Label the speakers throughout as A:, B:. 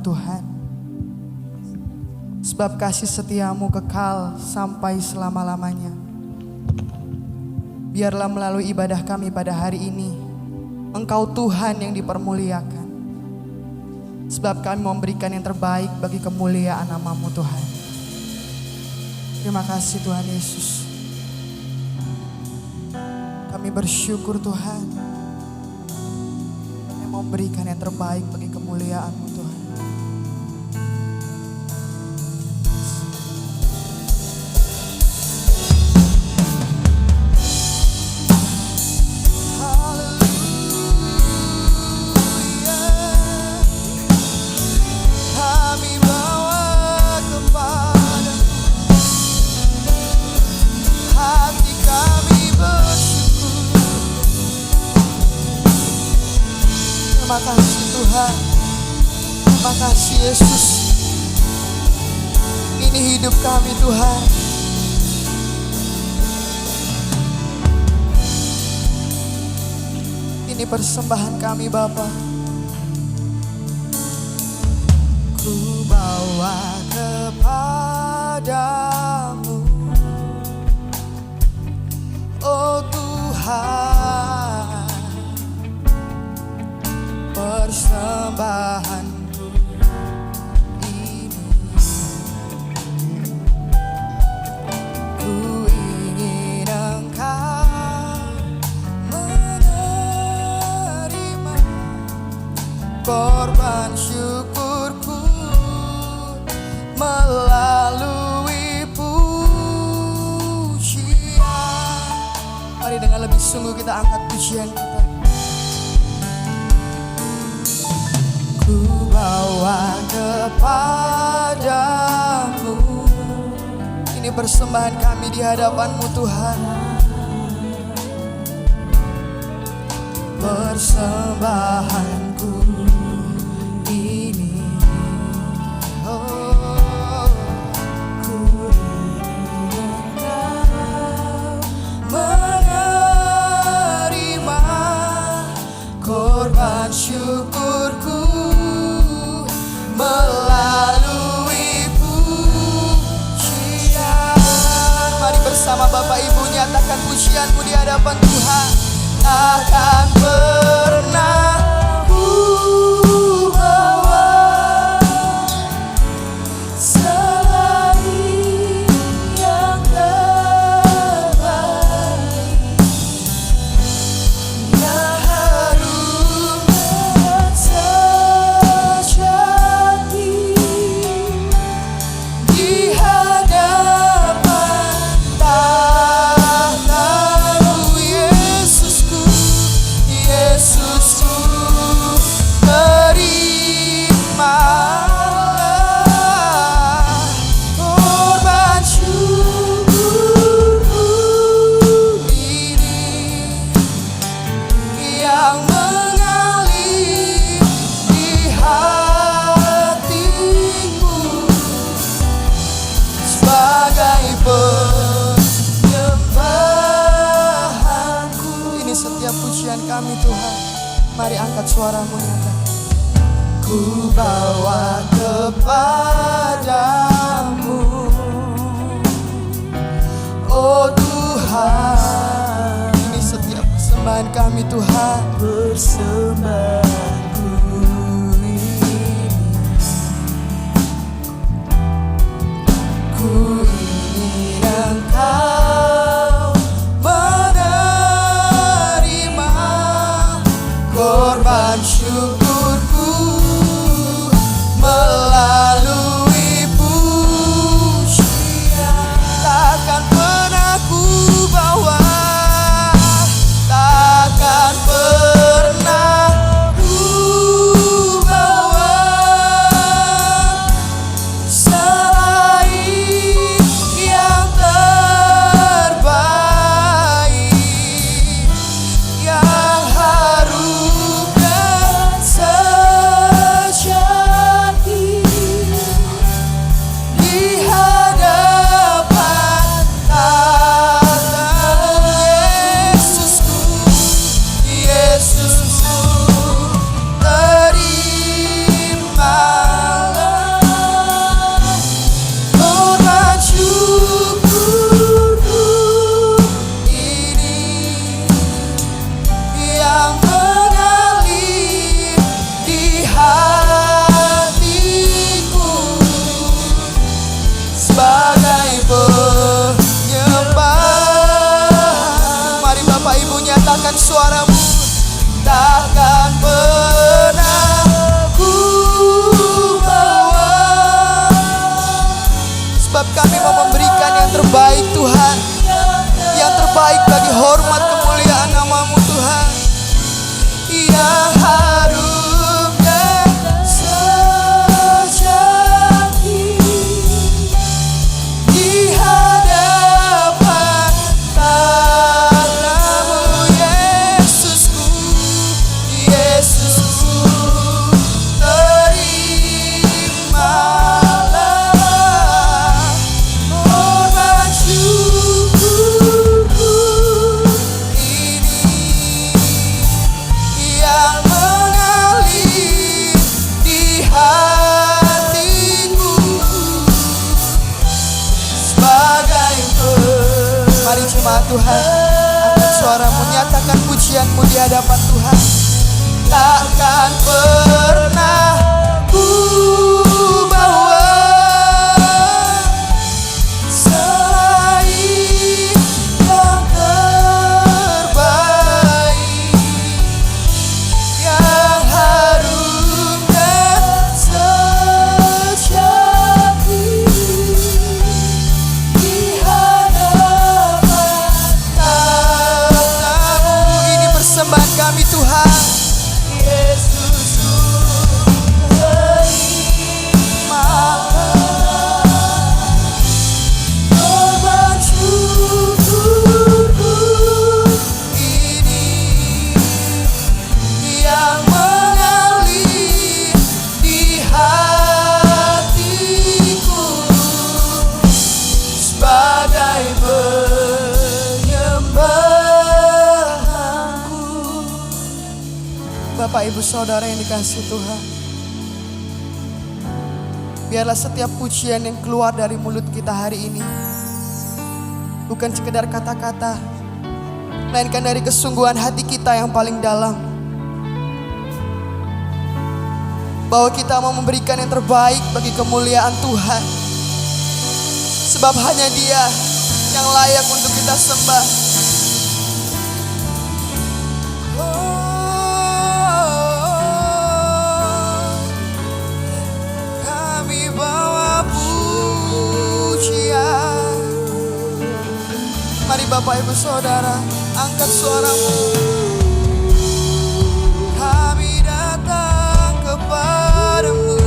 A: Tuhan. Sebab kasih setiamu kekal sampai selama-lamanya. Biarlah melalui ibadah kami pada hari ini, Engkau Tuhan yang dipermuliakan. Sebab kami memberikan yang terbaik bagi kemuliaan nama-Mu Tuhan. Terima kasih Tuhan Yesus. Kami bersyukur Tuhan, kami memberikan yang terbaik bagi kemuliaan-Mu Tuhan. Terima kasih Tuhan, terima kasih Yesus. Ini hidup kami Tuhan. Ini persembahan kami Bapa. Ku bawa kepadamu, oh Tuhan, persembahanku ini. Ku ingin Engkau menerima korban syukurku melalui pujian. Mari dengan lebih sungguh kita angkat pujian kita. Ku bawa kepadamu, ini persembahan kami di hadapan-Mu Tuhan. Persembahanku ini, oh, ku ingin Engkau menerima korban syukurku melalui pujian. Mari bersama Bapak Ibu nyatakan pujianmu di hadapan Tuhan. Takkan pernah ku bawa selain yang terbaik, yang harum dan sejati di hadapan tahta-Mu Yesusku, Yesusku, terimalah korban syukurku ini yang mengalir di hatimu sebagai penyembahanku. Ini setiap pujian kami Tuhan. Mari angkat suaramu nyatakan. Ku bawa kepadamu, oh Tuhan. Ini setiap persembahan kami Tuhan. Persembahanku ini, ku ingin Engkau menerima korban syukurku melalui pujian. Takkan pernah ku bawa, takkan pernah ku jemaat Tuhan. Angkat suaramu, nyatakan pujianmu di hadapan Tuhan. Takkan pernah ku bawa selain yang terbaik, yang harum dan sejati di hadapan tatamu. Ini persembahan kami Tuhan. Bapak Ibu Saudara yang dikasihi Tuhan, biarlah setiap pujian yang keluar dari mulut kita hari ini bukan sekedar kata-kata, melainkan dari kesungguhan hati kita yang paling dalam, bahwa kita mau memberikan yang terbaik bagi kemuliaan Tuhan, sebab hanya Dia yang layak untuk kita sembah. Mari Bapak Ibu Saudara, angkat suaramu. Kami datang kepadamu,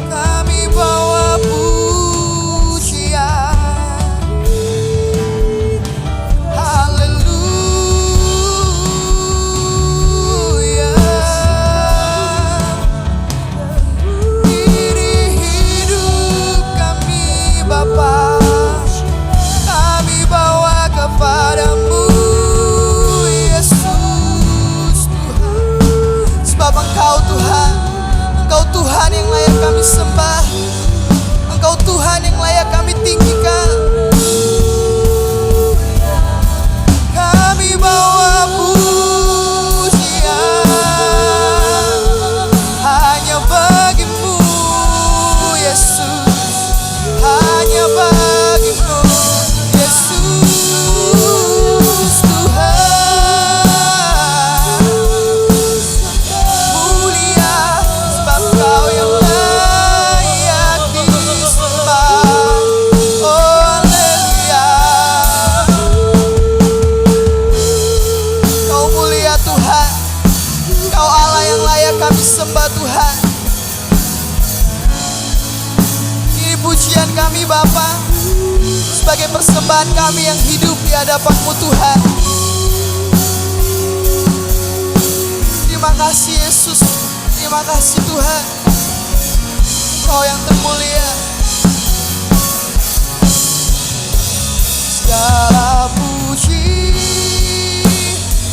A: kami bawa pujian. Haleluya. Diri hidup kami Bapa, padamu Yesus Tuhan. Sebab Engkau Tuhan, Engkau Tuhan yang layak kami sembah, Engkau Tuhan yang layak kami tinggikan. Kami bawa pujian hanya bagimu Yesus, hanya bagimu Yesus. Sembah Tuhan. Ini pujian kami Bapa, sebagai persembahan kami yang hidup di hadapan-Mu Tuhan. Terima kasih Yesus, terima kasih Tuhan, Kau yang termulia. Segala puji,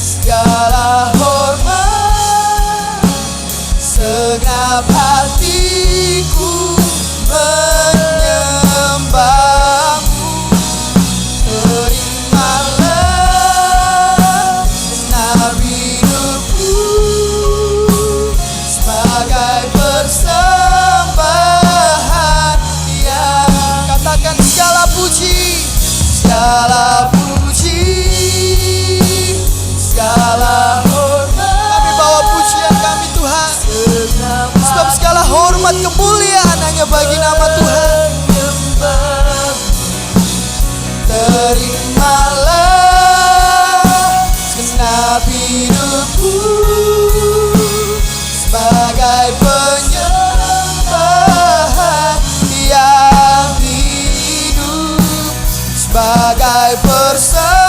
A: segala hormat, segenap hatiku menyembah-Mu. Terimalah genap hidupku sebagai persembahan yang, katakan segala puji, segala puji, segala hormat. Kami bawa pujian kami Tuhan, sebab segala hormat kemuliaan hanya bagi nama Tuhan. Terimalah segenap hidupku sebagai penyembahan yang hidup, sebagai persembahan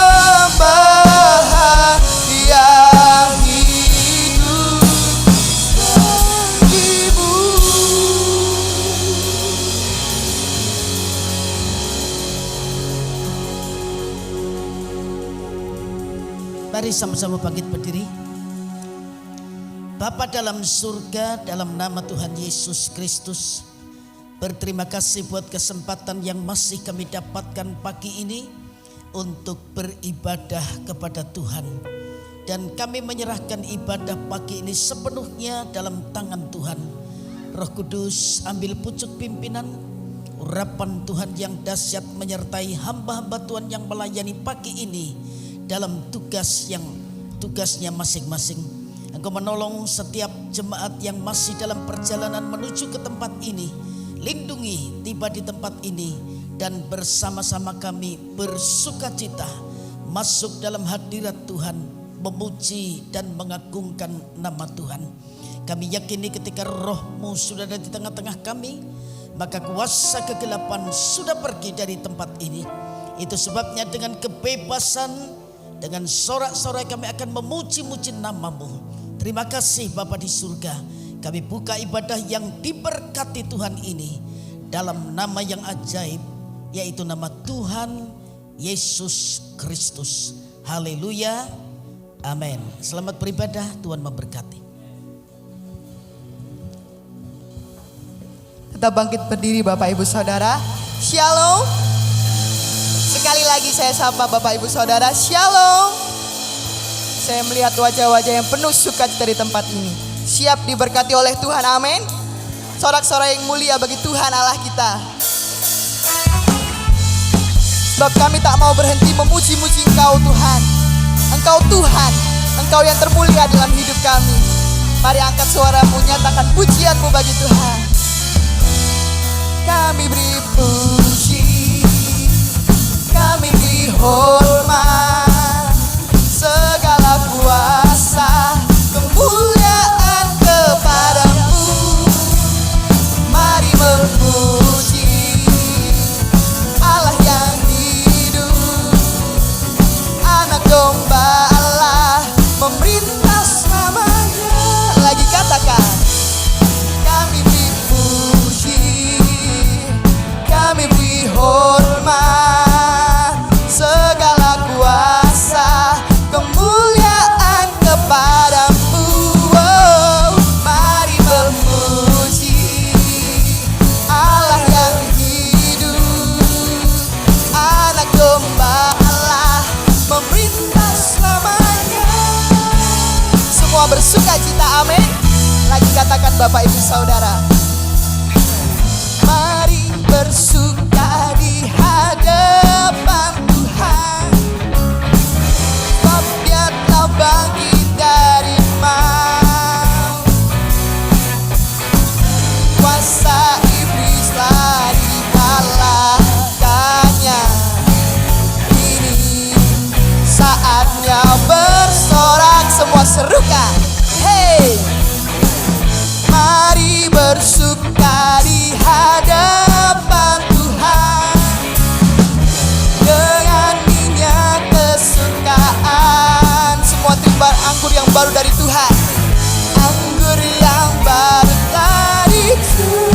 A: yang hidup bagimu.
B: Mari sama-sama bangkit berdiri. Bapa dalam surga, dalam nama Tuhan Yesus Kristus, Berterima kasih buat kesempatan yang masih kami dapatkan pagi ini untuk beribadah kepada Tuhan. Dan kami menyerahkan ibadah pagi ini sepenuhnya dalam tangan Tuhan. Roh Kudus, ambil pucuk pimpinan, urapan Tuhan yang dahsyat menyertai hamba-hamba Tuhan yang melayani pagi ini dalam tugasnya masing-masing. Engkau menolong setiap jemaat yang masih dalam perjalanan menuju ke tempat ini. Lindungi tiba di tempat ini dan bersama-sama kami bersukacita masuk dalam hadirat Tuhan, memuji dan mengagungkan nama Tuhan. Kami yakini ketika Roh-Mu sudah ada di tengah-tengah kami, maka kuasa kegelapan sudah pergi dari tempat ini. Itu sebabnya dengan kebebasan, dengan sorak-sorai kami akan memuji-muji nama-Mu. Terima kasih Bapa di surga. Kami buka ibadah yang diberkati Tuhan ini dalam nama yang ajaib, yaitu nama Tuhan Yesus Kristus. Haleluya, amin. Selamat beribadah, Tuhan memberkati.
A: Tetap bangkit berdiri Bapak Ibu Saudara. Shalom. Sekali lagi saya sapa Bapak Ibu Saudara. Shalom. Saya melihat wajah-wajah yang penuh sukacita di tempat ini. Siap diberkati oleh Tuhan, amin. Sorak-sorai yang mulia bagi Tuhan Allah kita. Sebab kami tak mau berhenti memuji-muji Engkau Tuhan. Engkau Tuhan, Engkau yang termulia dalam hidup kami. Mari angkat suaramu, nyatakan pujianmu bagi Tuhan. Kami beri puji, kami beri hormat, segala kuasa, kemuliaan kepadamu. Mari memuji Allah yang hidup, Anak Domba Allah, memerintah namanya. Lagi katakan, kami beri puji, kami beri hormat, segala kuasa, kemuliaan kepadamu. Mari memuji Allah yang hidup, Anak Domba Allah, memerintah selamanya. Semua bersukacita, amin. Lagi katakan Bapak Ibu Saudara. Mari bersuka di hadapan Tuhan, sebab Dia telah bangkit dari maut. Kuasa iblis telah dikalahkannya. Ini saatnya bersorak, semua serukan. Hey, mari bersuka di hadapan Tuhan dengan minyak kesukaan. Semua timbar anggur yang baru dari Tuhan, anggur yang baru dari Tuhan.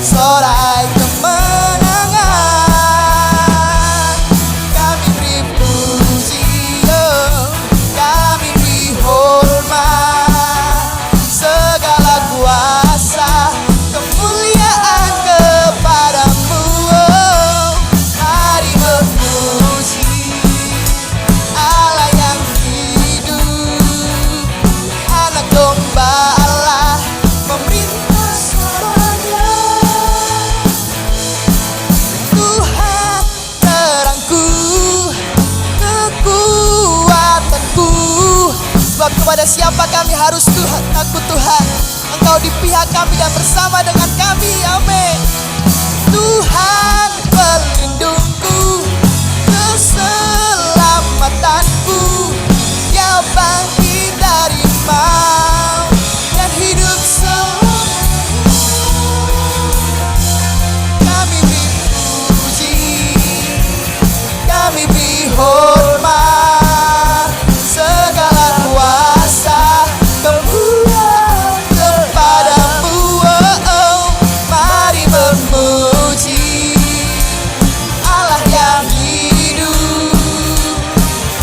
A: Sorai kemenangan. Kami beri puji, kami beri hormat, segala kuasa, kemuliaan kepadamu. Mari memuji Allah yang hidup, Anak Domba Allah, memerintah selamanya. Tuhan terangku, kekuatanku. Sebab kepada siapa kami harus takut Tuhan? Engkau di pihak kami dan bersama dengan kami, amin. Tuhan pelindungku, keselamatanku, Dia bangkit dari maut dan hidup selamanya. Kami beri puji, kami beri hormat, segala kuasa, kemuliaan kepadamu. Mari memuji Allah yang hidup,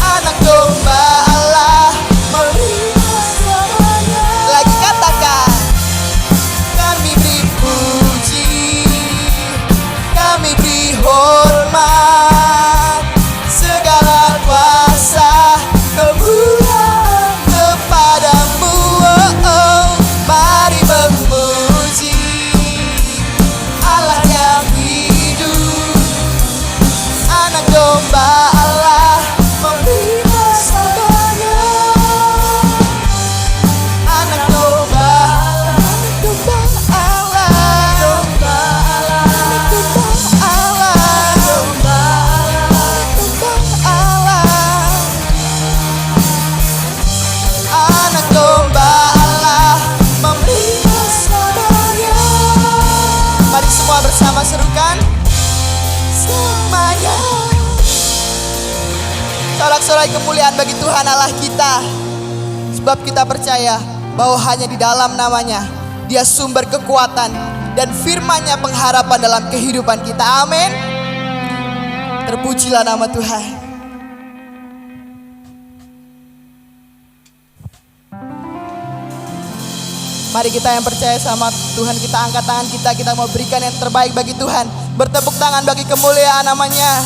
A: Anak Domba Allah, sorak-sorai kemuliaan bagi Tuhan Allah kita. Sebab kita percaya bahwa hanya di dalam namanya Dia sumber kekuatan dan firman-Nya pengharapan dalam kehidupan kita. Amin. Terpujilah nama Tuhan. Mari kita yang percaya sama Tuhan, kita angkat tangan kita mau berikan yang terbaik bagi Tuhan. Bertepuk tangan bagi kemuliaan namanya.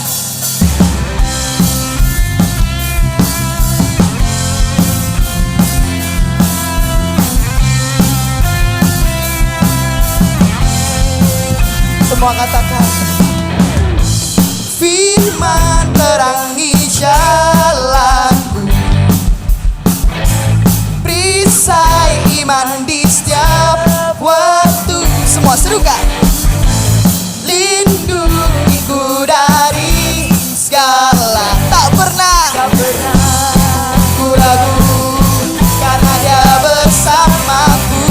A: Semua katakan. Firman terangi jalanku, perisai iman di setiap waktu. Semua serukan. Lindungiku dari segala, tak pernah ku ragu, karena Dia bersamaku,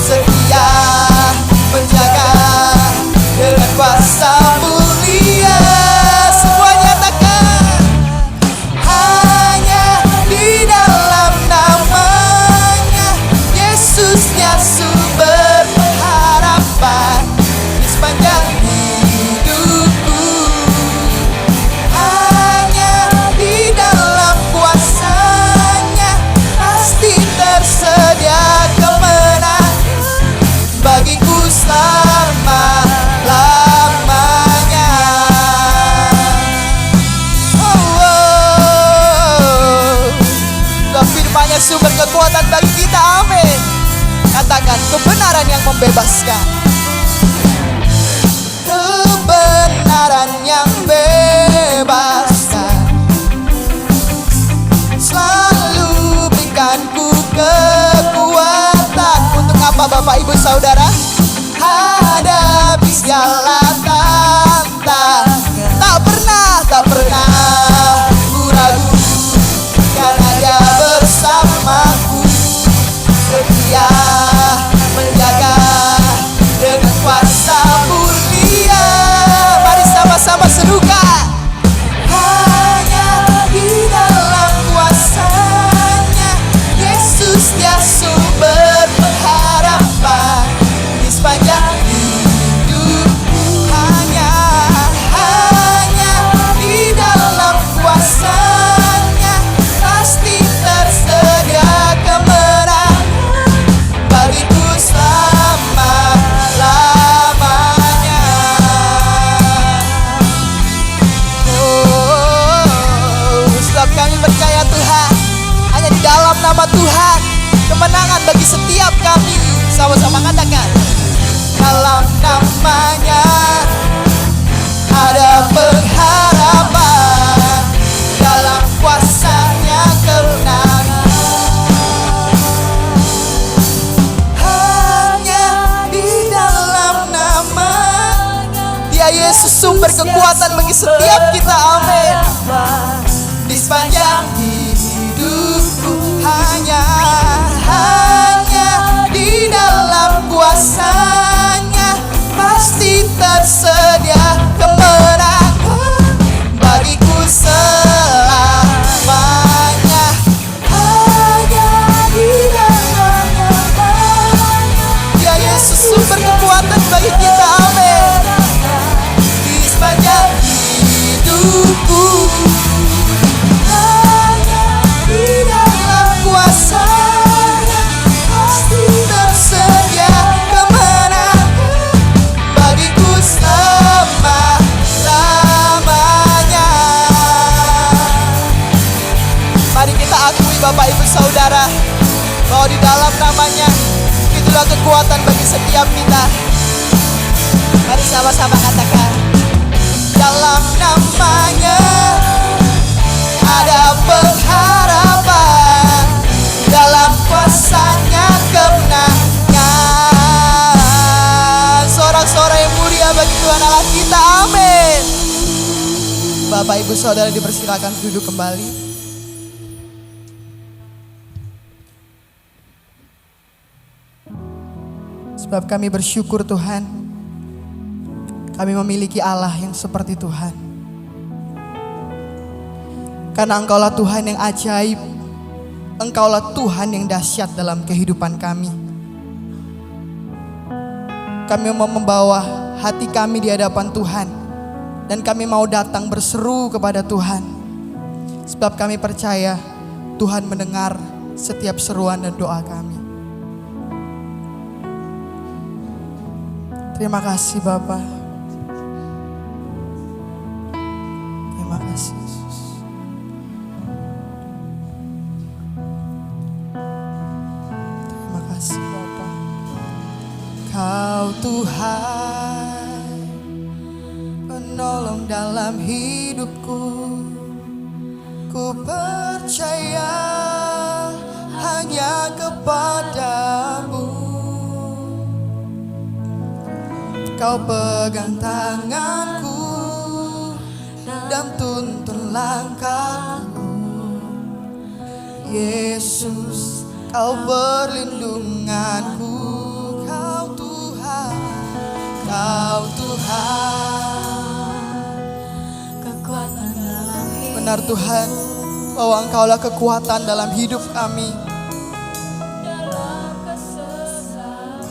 A: setia menjaga dengan kuasa mulia. Semua nyatakan. Hanya di dalam namanya Yesusnya sumber pengharapan di sepanjang hidupku. Hanya di dalam kuasa-Nya pasti tersedia kemenangan bagiku selama-lamanya. Firman-Nya sumber kekuatan bagi kita. Amin. Katakan kebenaran yang membebaskan. Kebenaran yang bebaskan selalu berikanku kekuatan. Untuk apa Bapak Ibu Saudara? Hadapi segala tantangan. Tak pernah ku ragu, karena Dia bersamaku, setia menjaga dengan kuasa mulia. Mari sama-sama serukan. Hanya di dalam kuasa-Nya Yesus Dia sumber pengharapan di sepanjang hidupku. Hanya di dalam kuasa-Nya pasti tersedia kemenangan bagiku selama-lamanya. Sebab kami percaya Tuhan, hanya di dalam nama Tuhan kemenangan bagi setiap kami. Sama-sama katakan. Dalam namanya ada pengharapan, dalam kuasa-Nya kemenangan. Hanya di dalam nama-Nya Dia Yesus sumber kekuatan bagi setiap kita. Amin. Di sepanjang hidupku hanya di dalam kuasa-Nya pasti tersedia kemenangan bagiku selamanya. Hanya di dalam namanya Dia Yesus sumber kekuatan bagi kita. Amin. Di sepanjang hidupku hanya di dalam kuasa-Nya pasti tersedia kemenangan bagiku selama-lamanya. Mari kita akui Bapak Ibu Saudara bahwa di dalam namanya itulah kekuatan bagi setiap kita. Mari sama-sama katakan. Dalam namanya ada pengharapan, dalam kuasa-Nya kemenangan. Sorak-sorai yang mulia bagi Tuhan Allah kita. Amin. Bapak Ibu Saudara dipersilakan duduk kembali. Sebab kami bersyukur Tuhan, kami memiliki Allah yang seperti Tuhan. Karena Engkaulah Tuhan yang ajaib, Engkaulah Tuhan yang dahsyat dalam kehidupan kami. Kami mau membawa hati kami di hadapan Tuhan, dan kami mau datang berseru kepada Tuhan. Sebab kami percaya Tuhan mendengar setiap seruan dan doa kami. Terima kasih Bapa. Terima kasih Yesus. Terima kasih Bapa. Kau Tuhan, penolong dalam hidupku. Ku percaya hanya kepadamu. Kau pegang tanganku dan tuntun langkahku. Yesus, Kau perlindunganku. Kau Tuhan, Kau Tuhan, kekuatan dalam hidup. Benar Tuhan, bahwa Engkaulah kekuatan dalam hidup kami.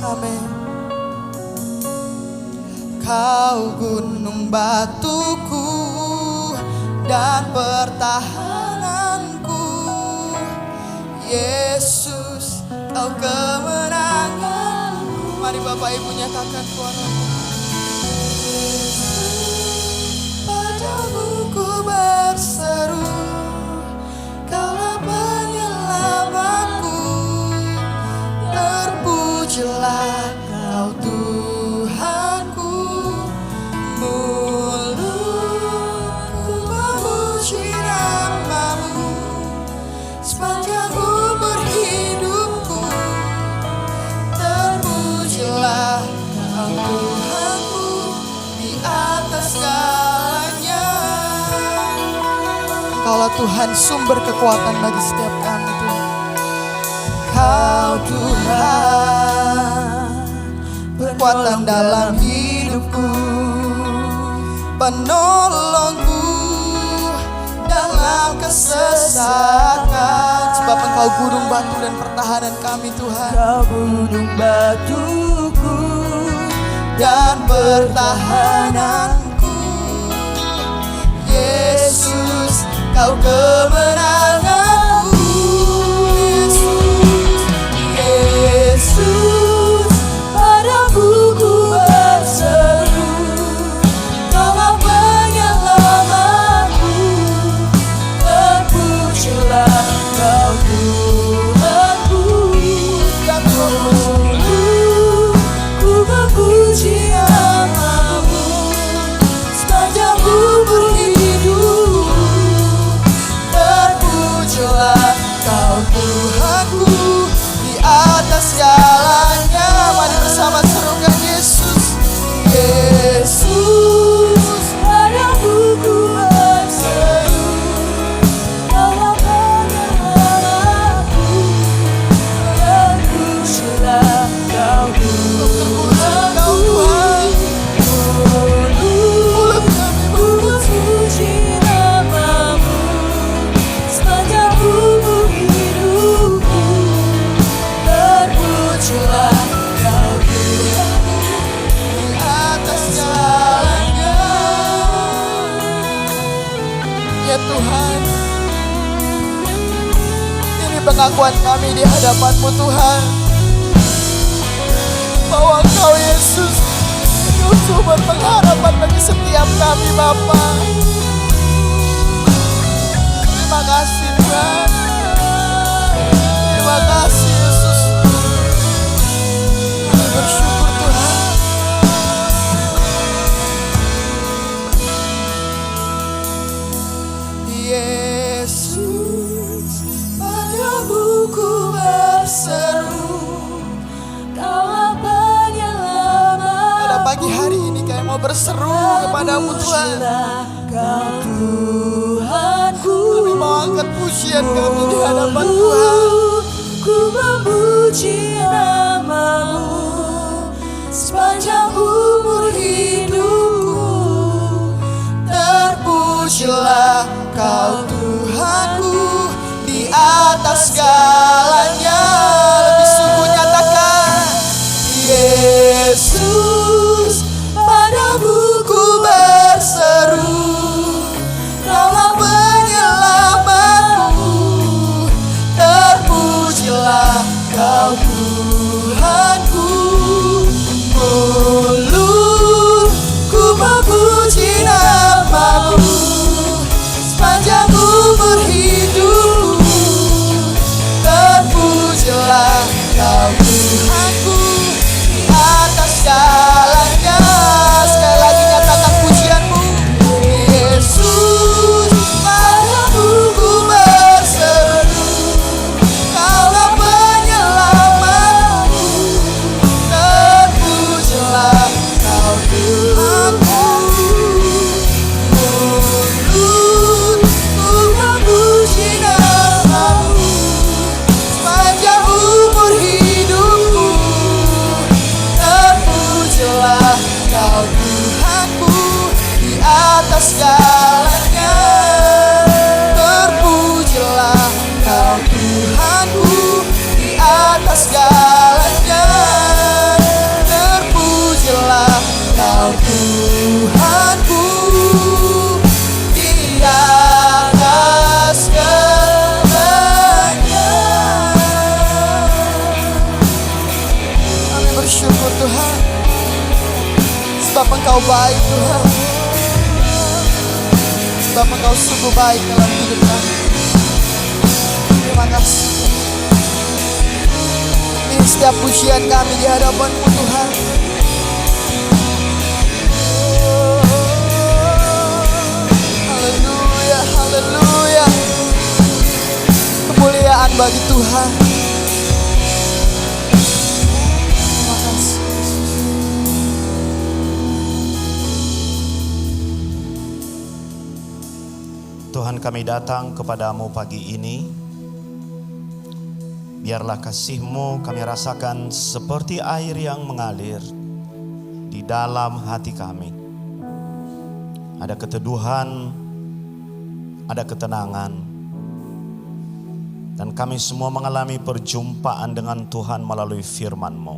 A: Amin. Kau gunung batuku dan pertahananku. Yesus, Kau kemenanganku. Mari Bapak Ibu nyatakan suaramu. Padamu ku berseru, Kaulah penyelamatku. Terpujilah Kau Tuhanku. Mulutku memuji nama-Mu sepanjang umur hidupku. Terpujilah Kau Tuhanku di atas segalanya. Engkaulah Tuhan sumber kekuatan bagi setiap kami Tuhan. Kau Tuhan, kekuatan dalam hidupku, penolongku dalam kesesakan. Sebab Engkau gunung batu dan pertahanan kami Tuhan.
C: Kau gunung batuku
A: Dan pertahananku. Yesus, Kau kemenanganku.
C: Yesus, padamu ku berseru, Kaulah penyelamatku. Terpujilah Kau Tuhanku. Mulutku memuji nama-Mu sepanjang umur hidup.
A: Terpujilah Kau Tuhanku di atas segalanya. Mari bersama serukan Yesus.
C: Yesus, padamu ku berseru, Kaulah penyelamatku. Terpujilah Kau Tuhanku. Mulutku memuji nama-Mu sepanjang umur hidupku. Terpujilah Kau Tuhanku
A: Di atas segalanya. Ya Tuhan, ini pengakuan kami di hadapan-Mu Tuhan, bahwa Engkau Yesus, Engkau sumber pengharapan bagi setiap kami Bapa. Terima kasih Tuhan. Terima kasih Yesus. Kami bersyukur Tuhan. Yesus, padamu ku berseru,
C: Kaulah penyelamat.
A: pada pagi hari ini kami mau berseru kepadamu Tuhan.
C: Kau Tuhanku.
A: Kami mau angkat pujian kami di hadapan Tuhan.
C: Ku memuji nama-Mu sepanjang umur hidupku.
A: Terpujilah Kau Tuhan. atas segalanya. Lebih sungguh nyatakan,
C: Yesus, padamu ku berseru, Kaulah penyelamatku, terpujilah Kau Tuhanku. Mulutku memuji nama-Mu, sepanjang umur hidupku, terpujilah Kau Tuhanku di atas segalanya. Sekali lagi nyatakan pujianmu. Yesus, padamu ku berseru, Kaulah penyelamatku, terpujilah Kau Tuhanku. Mulutku memuji nama-Mu, sepanjang umur hidupku, terpujilah Kau Tuhanku di atas segalanya. Terpujilah Kau Tuhanku di atas segalanya. Terpujilah Kau Tuhanku di atas segalanya. Kami bersyukur Tuhan, sebab Engkau baik Tuhan. Sebab Engkau sungguh baik dalam hidup kami. Terima kasih. Ini setiap pujian kami di hadapan-Mu Tuhan. Haleluya, haleluya. Kemuliaan bagi Tuhan. Terima kasih.
D: Tuhan, kami datang kepadamu pagi ini. Biarlah kasih-Mu kami rasakan seperti air yang mengalir di dalam hati kami. Ada keteduhan, ada ketenangan. Dan kami semua mengalami perjumpaan dengan Tuhan melalui firman-Mu.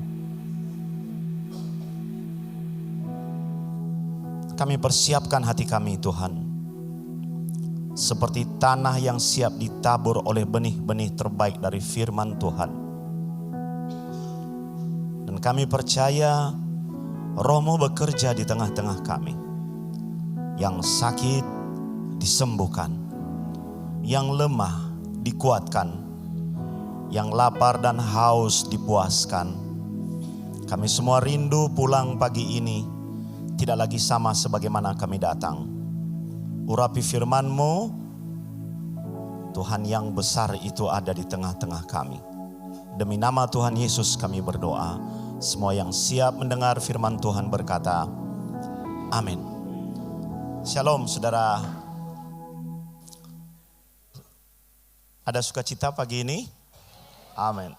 D: Kami persiapkan hati kami Tuhan, seperti tanah yang siap ditabur oleh benih-benih terbaik dari firman Tuhan. Dan kami percaya Roh-Mu bekerja di tengah-tengah kami. Yang sakit disembuhkan, yang lemah dikuatkan, yang lapar dan haus dipuaskan. Kami semua rindu pulang pagi ini, tidak lagi sama sebagaimana kami datang. Urapi firman-Mu, Tuhan yang besar itu ada di tengah-tengah kami. Demi nama Tuhan Yesus kami berdoa. Semua yang siap mendengar firman Tuhan berkata, amin. Shalom saudara. Ada sukacita pagi ini? Amin.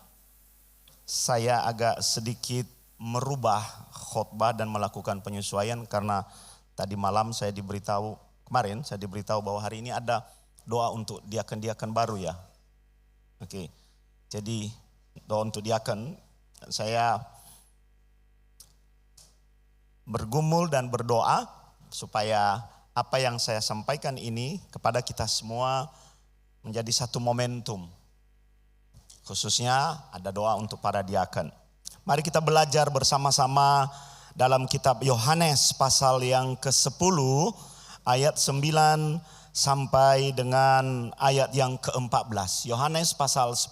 D: Saya agak sedikit merubah khotbah dan melakukan penyesuaian karena tadi malam kemarin saya diberitahu bahwa hari ini ada doa untuk diaken-diaken baru ya. Oke. Jadi doa untuk diaken, saya bergumul dan berdoa supaya apa yang saya sampaikan ini kepada kita semua menjadi satu momentum. Khususnya ada doa untuk para diaken. Mari kita belajar bersama-sama dalam kitab Yohanes pasal yang ke-10 ayat 9 sampai dengan ayat yang ke-14. Yohanes pasal 10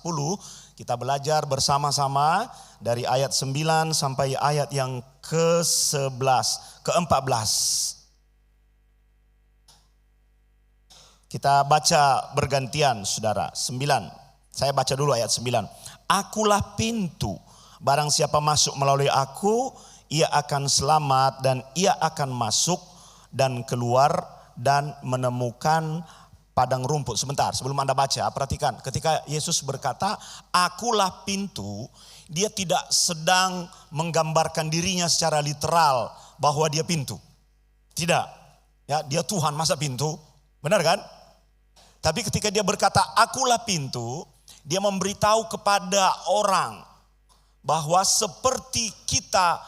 D: kita belajar bersama-sama dari ayat 9 sampai ayat yang ke-14. Kita baca bergantian saudara. 9. Saya baca dulu ayat 9. Akulah pintu. Barang siapa masuk melalui aku, ia akan selamat dan ia akan masuk dan keluar dan menemukan padang rumput. Sebentar, sebelum Anda baca, perhatikan. Ketika Yesus berkata, akulah pintu, dia tidak sedang menggambarkan dirinya secara literal bahwa dia pintu. Tidak. Ya, dia Tuhan, masa pintu? Benar kan? Tapi ketika dia berkata, akulah pintu, dia memberitahu kepada orang bahwa seperti kita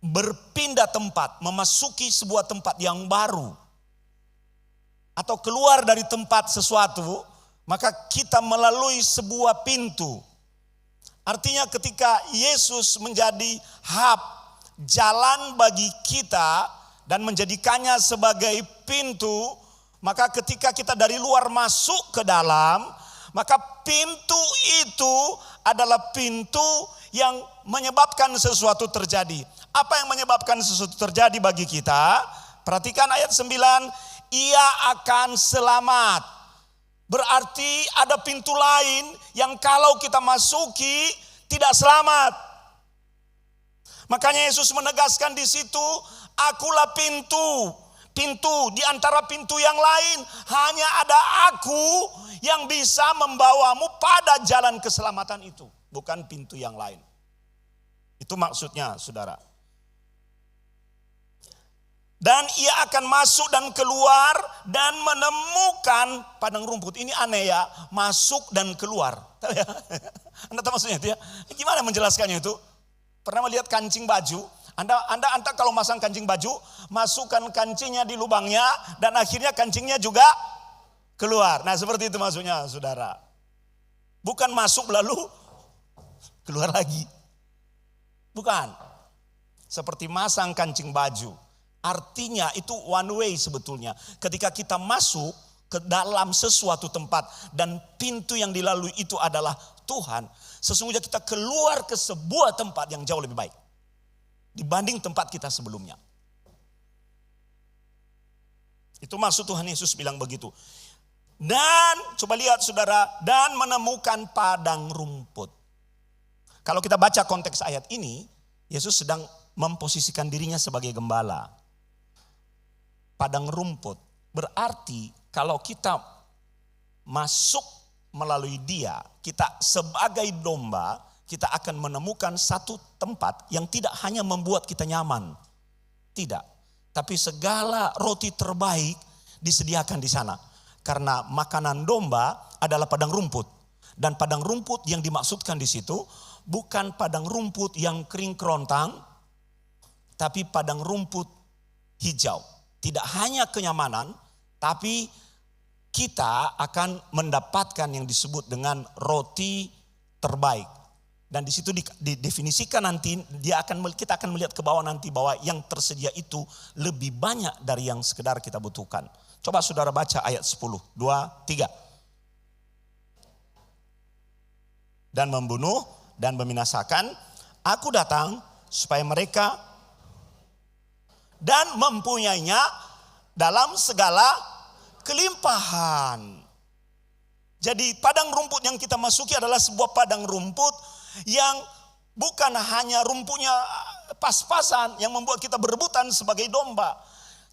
D: berpindah tempat, memasuki sebuah tempat yang baru, atau keluar dari tempat sesuatu, maka kita melalui sebuah pintu. Artinya ketika Yesus menjadi hub, jalan bagi kita dan menjadikannya sebagai pintu, maka ketika kita dari luar masuk ke dalam, maka pintu itu adalah pintu yang menyebabkan sesuatu terjadi. Apa yang menyebabkan sesuatu terjadi bagi kita? Perhatikan ayat 9, ia akan selamat. Berarti ada pintu lain yang kalau kita masuki tidak selamat. Makanya Yesus menegaskan di situ, akulah pintu. Pintu di antara pintu yang lain, hanya ada aku yang bisa membawamu pada jalan keselamatan itu, bukan pintu yang lain. Itu maksudnya, saudara. Dan ia akan masuk dan keluar dan menemukan padang rumput. Ini aneh ya, masuk dan keluar. Anda tahu maksudnya itu ya? Gimana menjelaskannya itu? Pernah melihat kancing baju? Anda kalau masang kancing baju, masukkan kancingnya di lubangnya dan akhirnya kancingnya juga keluar. Nah seperti itu maksudnya, saudara. Bukan masuk lalu keluar lagi. Bukan. Seperti masang kancing baju. Artinya itu one way sebetulnya. Ketika kita masuk ke dalam sesuatu tempat dan pintu yang dilalui itu adalah Tuhan, sesungguhnya kita keluar ke sebuah tempat yang jauh lebih baik dibanding tempat kita sebelumnya. Itu maksud Tuhan Yesus bilang begitu. Dan coba lihat saudara, dan menemukan padang rumput. Kalau kita baca konteks ayat ini, Yesus sedang memposisikan dirinya sebagai gembala. Padang rumput berarti kalau kita masuk melalui dia, kita sebagai domba, kita akan menemukan satu tempat yang tidak hanya membuat kita nyaman. Tidak. Tapi segala roti terbaik disediakan di sana. Karena makanan domba adalah padang rumput. Dan padang rumput yang dimaksudkan di situ bukan padang rumput yang kering kerontang, tapi padang rumput hijau. Tidak hanya kenyamanan, tapi kita akan mendapatkan yang disebut dengan roti terbaik. Dan di situ didefinisikan nanti kita akan melihat ke bawah nanti bahwa yang tersedia itu lebih banyak dari yang sekedar kita butuhkan. Coba saudara baca ayat 10, 2, 3. Dan membunuh dan membinasakan, aku datang supaya mereka dan mempunyainya dalam segala kelimpahan. Jadi padang rumput yang kita masuki adalah sebuah padang rumput yang bukan hanya rumputnya pas-pasan yang membuat kita berebutan sebagai domba.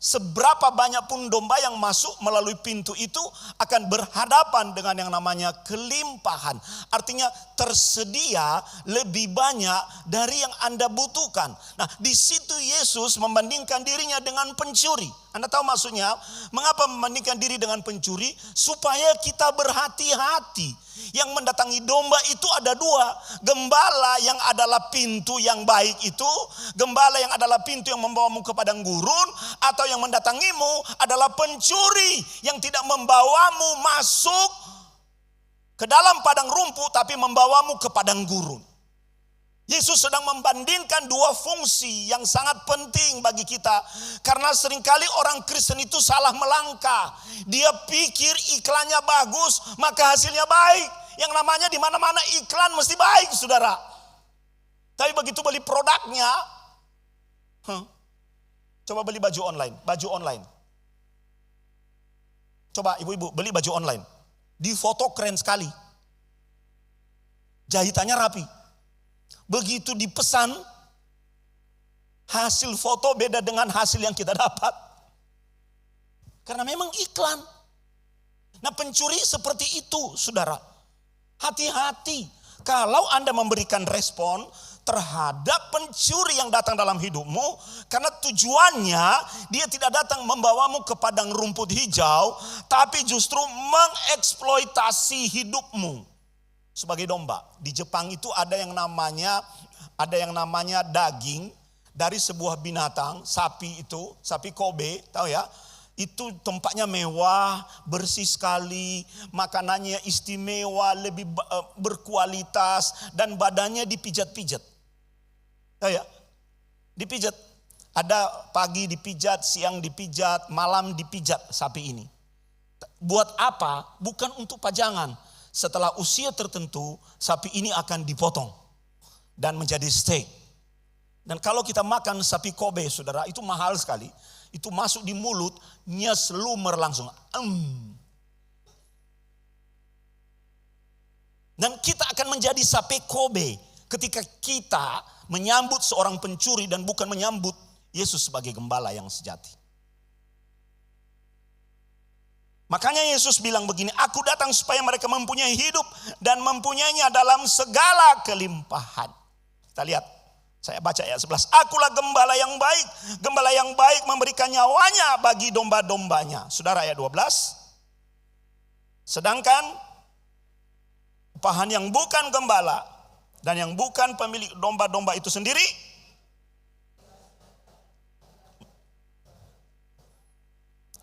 D: Seberapa banyak pun domba yang masuk melalui pintu itu akan berhadapan dengan yang namanya kelimpahan. Artinya tersedia lebih banyak dari yang Anda butuhkan. Nah, di situ Yesus membandingkan dirinya dengan pencuri. Anda tahu maksudnya? Mengapa membandingkan diri dengan pencuri? Supaya kita berhati-hati. Yang mendatangi domba itu ada dua. Gembala yang adalah pintu yang baik itu. Gembala yang adalah pintu yang membawamu ke padang gurun. Atau yang mendatangimu adalah pencuri yang tidak membawamu masuk ke dalam padang rumput, tapi membawamu ke padang gurun. Yesus sedang membandingkan dua fungsi yang sangat penting bagi kita. Karena seringkali orang Kristen itu salah melangkah. Dia pikir iklannya bagus, maka hasilnya baik. Yang namanya di mana-mana iklan mesti baik, saudara. Tapi begitu beli produknya, coba beli baju online. Coba ibu-ibu beli baju online. Di foto keren sekali. Jahitannya rapi. Begitu dipesan, hasil foto beda dengan hasil yang kita dapat. Karena memang iklan. Nah, pencuri seperti itu, saudara. Hati-hati. Kalau Anda memberikan respon terhadap pencuri yang datang dalam hidupmu, karena tujuannya dia tidak datang membawamu ke padang rumput hijau, tapi justru mengeksploitasi hidupmu sebagai domba. Di Jepang itu ada yang namanya daging dari sebuah binatang, sapi Kobe, tahu ya? Itu tempatnya mewah, bersih sekali, makanannya istimewa, lebih berkualitas, dan badannya dipijat-pijat. Tahu ya? Dipijat. Ada pagi dipijat, siang dipijat, malam dipijat sapi ini. Buat apa? Bukan untuk pajangan. Setelah usia tertentu, sapi ini akan dipotong dan menjadi steak. Dan kalau kita makan sapi Kobe, saudara, itu mahal sekali. Itu masuk di mulut, nyes lumer langsung. Dan kita akan menjadi sapi Kobe ketika kita menyambut seorang pencuri dan bukan menyambut Yesus sebagai gembala yang sejati. Makanya Yesus bilang begini, aku datang supaya mereka mempunyai hidup dan mempunyainya dalam segala kelimpahan. Kita lihat. Saya baca ayat 11. Akulah gembala yang baik. Gembala yang baik memberikan nyawanya bagi domba-dombanya. Saudara, ayat 12. Sedangkan upahan yang bukan gembala dan yang bukan pemilik domba-domba itu sendiri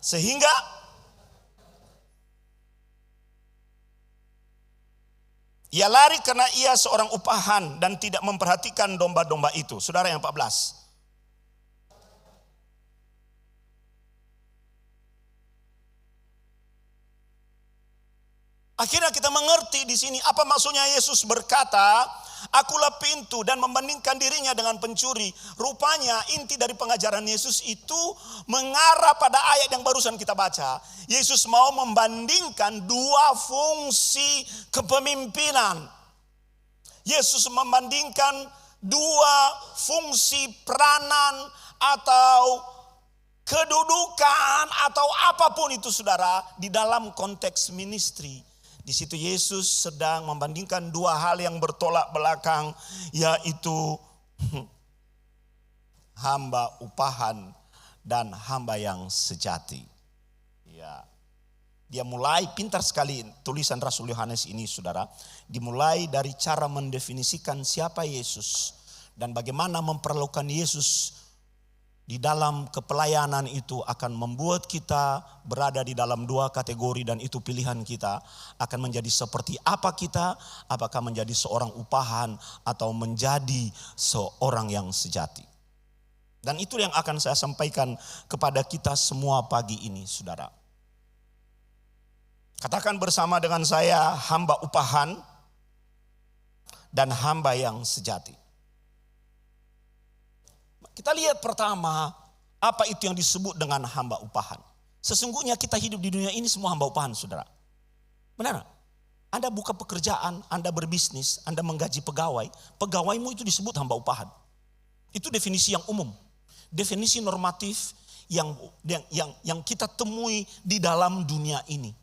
D: sehingga ia lari karena ia seorang upahan dan tidak memperhatikan domba-domba itu. Saudara, yang 14. Akhirnya kita mengerti di sini apa maksudnya Yesus berkata, akulah pintu, dan membandingkan dirinya dengan pencuri. Rupanya inti dari pengajaran Yesus itu mengarah pada ayat yang barusan kita baca. Yesus mau membandingkan dua fungsi kepemimpinan. Yesus membandingkan dua fungsi peranan atau kedudukan atau apapun itu, saudara, di dalam konteks ministry. Di situ Yesus sedang membandingkan dua hal yang bertolak belakang, yaitu hamba upahan dan hamba yang sejati. Ya. Dia mulai pintar sekali tulisan Rasul Yohanes ini, saudara. Dimulai dari cara mendefinisikan siapa Yesus dan bagaimana memperlakukan Yesus di dalam kepelayanan itu akan membuat kita berada di dalam dua kategori, dan itu pilihan kita akan menjadi seperti apa kita, apakah menjadi seorang upahan atau menjadi seorang yang sejati. Dan itu yang akan saya sampaikan kepada kita semua pagi ini, saudara. Katakan bersama dengan saya, hamba upahan dan hamba yang sejati. Kita lihat pertama, apa itu yang disebut dengan hamba upahan. Sesungguhnya kita hidup di dunia ini semua hamba upahan, saudara. Benar? Anda buka pekerjaan, Anda berbisnis, Anda menggaji pegawai. Pegawaimu itu disebut hamba upahan. Itu definisi yang umum. Definisi normatif yang kita temui di dalam dunia ini.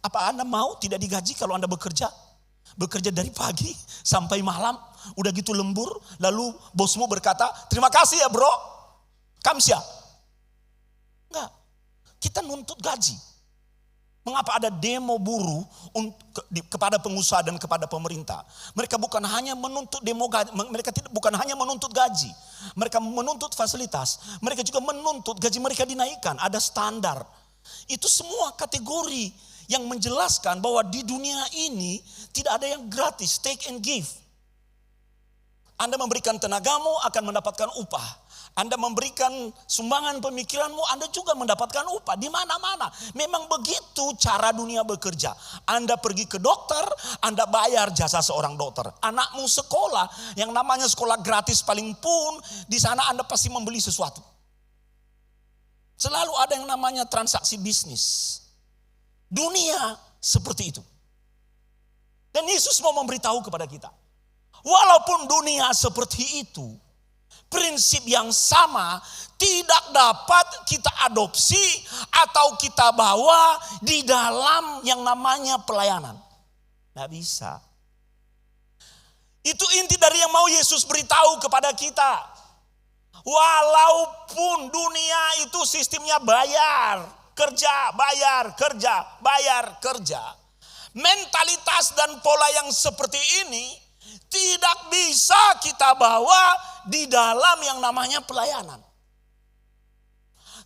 D: Apa Anda mau tidak digaji kalau Anda bekerja? Bekerja dari pagi sampai malam, udah gitu lembur, lalu bosmu berkata, terima kasih ya bro, kamsia. Enggak, kita nuntut gaji. Mengapa ada demo buruh kepada pengusaha dan kepada pemerintah? Mereka bukan hanya menuntut bukan hanya menuntut gaji, mereka menuntut fasilitas, mereka juga menuntut gaji mereka dinaikkan, ada standar. Itu semua kategori yang menjelaskan bahwa di dunia ini tidak ada yang gratis, take and give. Anda memberikan tenagamu akan mendapatkan upah. Anda memberikan sumbangan pemikiranmu, Anda juga mendapatkan upah di mana-mana. Memang begitu cara dunia bekerja. Anda pergi ke dokter, Anda bayar jasa seorang dokter. Anakmu sekolah, yang namanya sekolah gratis paling pun, di sana Anda pasti membeli sesuatu. Selalu ada yang namanya transaksi bisnis. Dunia seperti itu. Dan Yesus mau memberitahu kepada kita, walaupun dunia seperti itu, prinsip yang sama tidak dapat kita adopsi atau kita bawa di dalam yang namanya pelayanan. Tidak bisa. Itu inti dari yang mau Yesus beritahu kepada kita. Walaupun dunia itu sistemnya bayar, kerja, bayar, kerja, bayar, kerja. Mentalitas dan pola yang seperti ini tidak bisa kita bawa di dalam yang namanya pelayanan.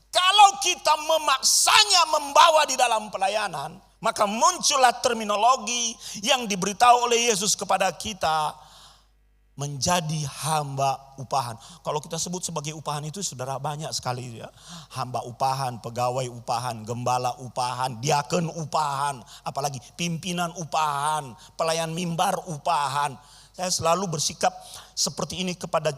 D: Kalau kita memaksanya membawa di dalam pelayanan, maka muncullah terminologi yang diberitahu oleh Yesus kepada kita, menjadi hamba upahan. Kalau kita sebut sebagai upahan itu saudara banyak sekali ya. Hamba upahan, pegawai upahan, gembala upahan, diaken upahan, apalagi pimpinan upahan, pelayan mimbar upahan. Saya selalu bersikap seperti ini kepada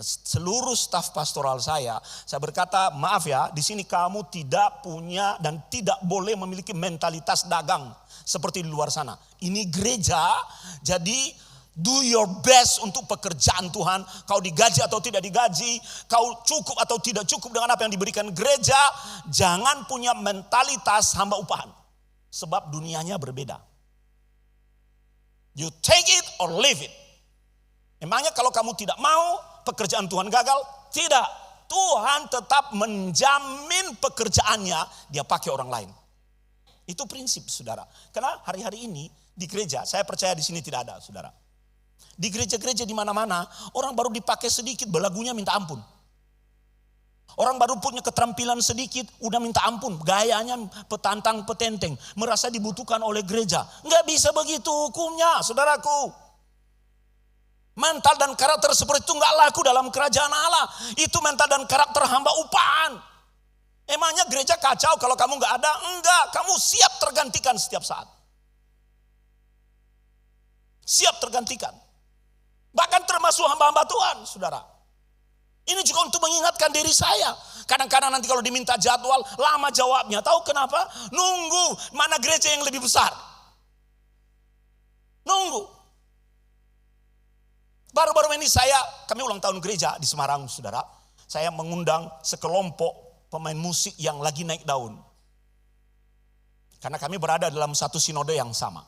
D: seluruh staf pastoral saya. Saya berkata, maaf ya, di sini kamu tidak punya dan tidak boleh memiliki mentalitas dagang seperti di luar sana. Ini gereja, jadi do your best untuk pekerjaan Tuhan. Kau digaji atau tidak digaji, kau cukup atau tidak cukup dengan apa yang diberikan gereja. Jangan punya mentalitas hamba upahan. Sebab dunianya berbeda. You take it or leave it. Emangnya kalau kamu tidak mau, pekerjaan Tuhan gagal? Tidak. Tuhan tetap menjamin pekerjaannya, dia pakai orang lain. Itu prinsip saudara. Karena hari-hari ini di gereja, saya percaya di sini tidak ada saudara. Di gereja-gereja di mana-mana, orang baru dipakai sedikit, belagunya minta ampun. Orang baru punya keterampilan sedikit, udah minta ampun. Gayanya petantang petenteng, merasa dibutuhkan oleh gereja. Nggak bisa begitu hukumnya, saudaraku. Mental dan karakter seperti itu nggak laku dalam kerajaan Allah. Itu mental dan karakter hamba upahan. Emangnya gereja kacau kalau kamu nggak ada? Enggak, kamu siap tergantikan setiap saat. Siap tergantikan. Bahkan termasuk hamba-hamba Tuhan, saudara. Ini juga untuk mengingatkan diri saya. Kadang-kadang nanti kalau diminta jadwal, lama jawabnya. Tahu kenapa? Nunggu mana gereja yang lebih besar. Nunggu. Baru-baru ini kami ulang tahun gereja di Semarang, saudara. Saya mengundang sekelompok pemain musik yang lagi naik daun. Karena kami berada dalam satu sinode yang sama.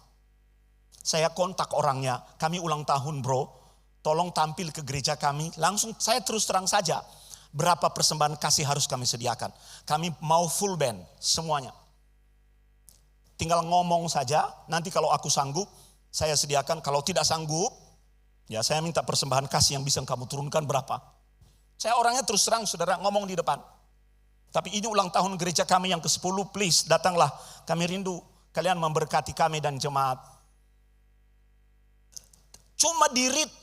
D: Saya kontak orangnya, kami ulang tahun bro. Tolong tampil ke gereja kami. Langsung saya terus terang saja. Berapa persembahan kasih harus kami sediakan. Kami mau full band semuanya. Tinggal ngomong saja. Nanti kalau aku sanggup saya sediakan. Kalau tidak sanggup ya saya minta persembahan kasih yang bisa kamu turunkan berapa. Saya orangnya terus terang saudara ngomong di depan. Tapi ini ulang tahun gereja kami yang ke-10. Please datanglah. Kami rindu kalian memberkati kami dan jemaat. Cuma dirit.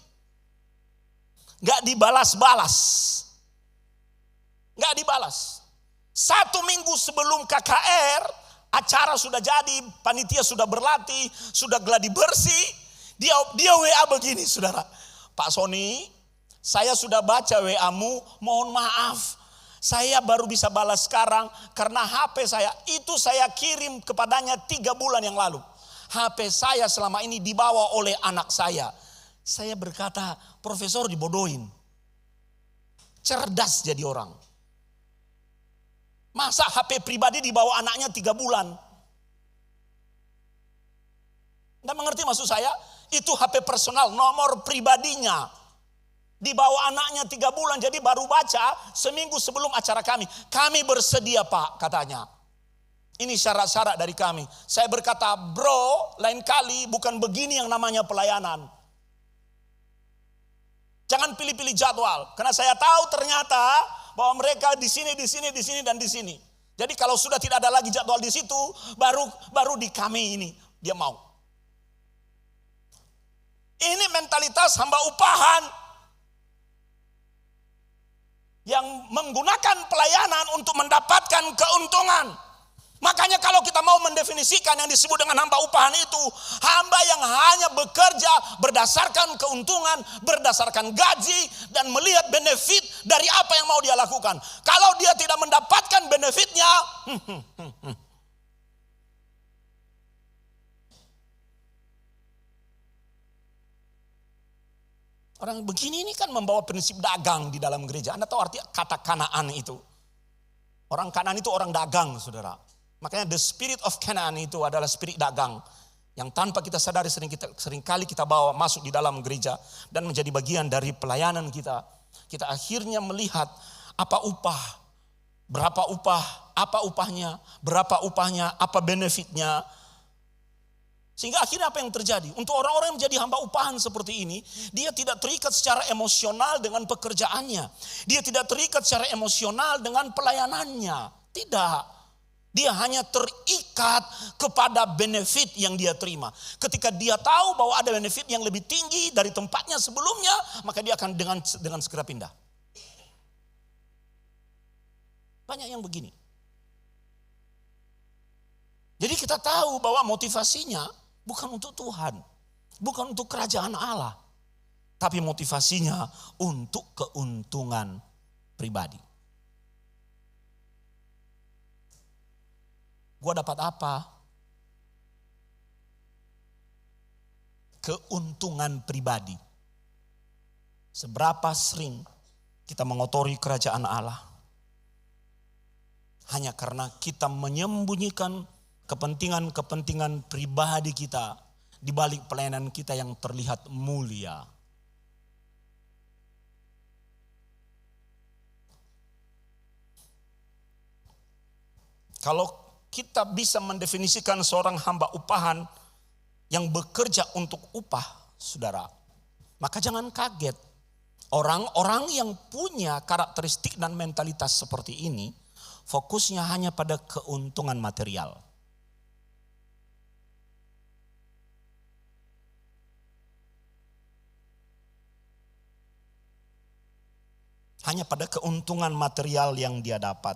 D: Gak dibalas-balas. Gak dibalas. 1 minggu sebelum KKR, acara sudah jadi, panitia sudah berlatih, sudah gladi bersih. Dia WA begini saudara. Pak Sony, saya sudah baca WA-mu, mohon maaf. Saya baru bisa balas sekarang karena HP saya, itu saya kirim kepadanya 3 bulan yang lalu. HP saya selama ini dibawa oleh anak saya. Saya berkata, profesor dibodohin. Cerdas jadi orang. Masa HP pribadi dibawa anaknya 3 bulan? Anda mengerti maksud saya? Itu HP personal, nomor pribadinya. Dibawa anaknya 3 bulan, jadi baru baca seminggu sebelum acara kami. Kami bersedia Pak, katanya. Ini syarat-syarat dari kami. Saya berkata, bro, lain kali bukan begini yang namanya pelayanan. Jangan pilih-pilih jadwal. Karena saya tahu ternyata bahwa mereka di sini, dan di sini. Jadi kalau sudah tidak ada lagi jadwal di situ, baru di kami ini dia mau. Ini mentalitas hamba upahan yang menggunakan pelayanan untuk mendapatkan keuntungan. Makanya kalau kita mau mendefinisikan yang disebut dengan hamba upahan itu, hamba yang hanya bekerja berdasarkan keuntungan, berdasarkan gaji, dan melihat benefit dari apa yang mau dia lakukan. Kalau dia tidak mendapatkan benefitnya, orang begini ini kan membawa prinsip dagang di dalam gereja. Anda tahu arti kata Kanaan itu? Orang Kanaan itu orang dagang, saudara. Makanya the spirit of Canaan itu adalah spirit dagang. yang tanpa kita sadari seringkali kita bawa masuk di dalam gereja dan menjadi bagian dari pelayanan kita. Kita akhirnya melihat apa upah, berapa upah, apa upahnya, berapa upahnya, apa benefitnya. Sehingga akhirnya apa yang terjadi? Untuk orang-orang yang menjadi hamba upahan seperti ini, dia tidak terikat secara emosional dengan pekerjaannya. Dia tidak terikat secara emosional dengan pelayanannya. Tidak. Dia hanya terikat kepada benefit yang dia terima. Ketika dia tahu bahwa ada benefit yang lebih tinggi dari tempatnya sebelumnya, maka dia akan dengan segera pindah. Banyak yang begini. Jadi kita tahu bahwa motivasinya bukan untuk Tuhan, bukan untuk kerajaan Allah, tapi motivasinya untuk keuntungan pribadi. Gua dapat apa? Keuntungan pribadi. Seberapa sering kita mengotori kerajaan Allah hanya karena kita menyembunyikan kepentingan-kepentingan pribadi kita di balik pelayanan kita yang terlihat mulia. Kalau kita bisa mendefinisikan seorang hamba upahan yang bekerja untuk upah, saudara, maka jangan kaget. Orang-orang yang punya karakteristik dan mentalitas seperti ini, fokusnya hanya pada keuntungan material. Hanya pada keuntungan material yang dia dapat.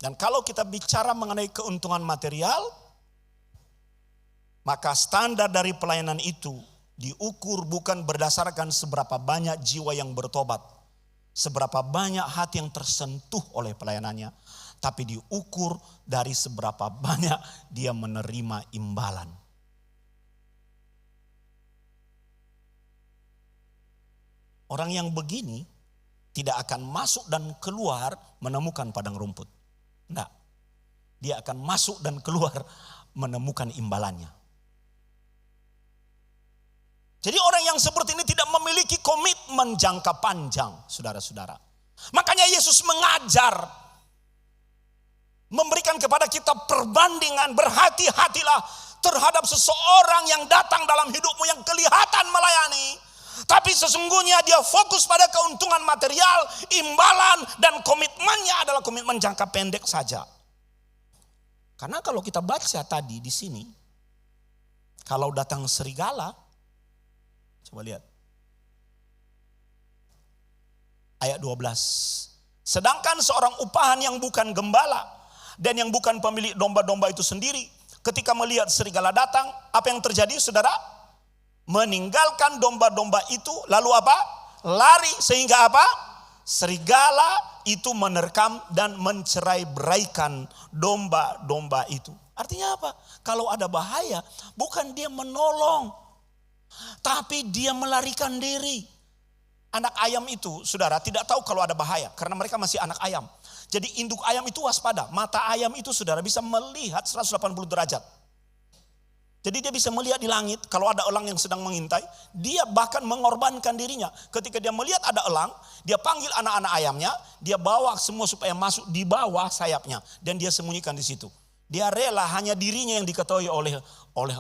D: Dan kalau kita bicara mengenai keuntungan material, maka standar dari pelayanan itu diukur bukan berdasarkan seberapa banyak jiwa yang bertobat, seberapa banyak hati yang tersentuh oleh pelayanannya, tapi diukur dari seberapa banyak dia menerima imbalan. Orang yang begini tidak akan masuk dan keluar menemukan padang rumput. Enggak. Dia akan masuk dan keluar menemukan imbalannya. Jadi orang yang seperti ini tidak memiliki komitmen jangka panjang, saudara-saudara. Makanya Yesus mengajar, memberikan kepada kita perbandingan, berhati-hatilah terhadap seseorang yang datang dalam hidupmu yang kelihatan melayani, tapi sesungguhnya dia fokus pada keuntungan material, imbalan, dan komitmennya adalah komitmen jangka pendek saja. Karena kalau kita baca tadi di sini, kalau datang serigala, coba lihat. Ayat 12. Sedangkan seorang upahan yang bukan gembala dan yang bukan pemilik domba-domba itu sendiri, ketika melihat serigala datang, apa yang terjadi, saudara? Meninggalkan domba-domba itu, lalu apa? Lari, sehingga apa? Serigala itu menerkam dan mencerai-beraikan domba-domba itu. Artinya apa? Kalau ada bahaya, bukan dia menolong, tapi dia melarikan diri. Anak ayam itu, saudara, tidak tahu kalau ada bahaya karena mereka masih anak ayam. Jadi induk ayam itu waspada. Mata ayam itu, saudara, bisa melihat 180 derajat. Jadi dia bisa melihat di langit kalau ada elang yang sedang mengintai. Dia bahkan mengorbankan dirinya. Ketika dia melihat ada elang, dia panggil anak-anak ayamnya, dia bawa semua supaya masuk di bawah sayapnya dan dia sembunyikan di situ. Dia rela hanya dirinya yang diketahui oleh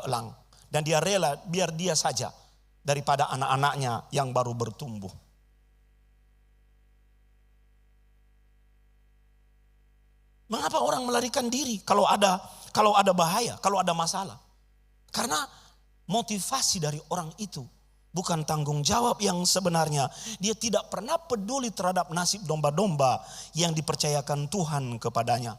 D: elang, dan dia rela biar dia saja daripada anak-anaknya yang baru bertumbuh. Mengapa orang melarikan diri kalau ada bahaya, kalau ada masalah? Karena motivasi dari orang itu bukan tanggung jawab yang sebenarnya. Dia tidak pernah peduli terhadap nasib domba-domba yang dipercayakan Tuhan kepadanya.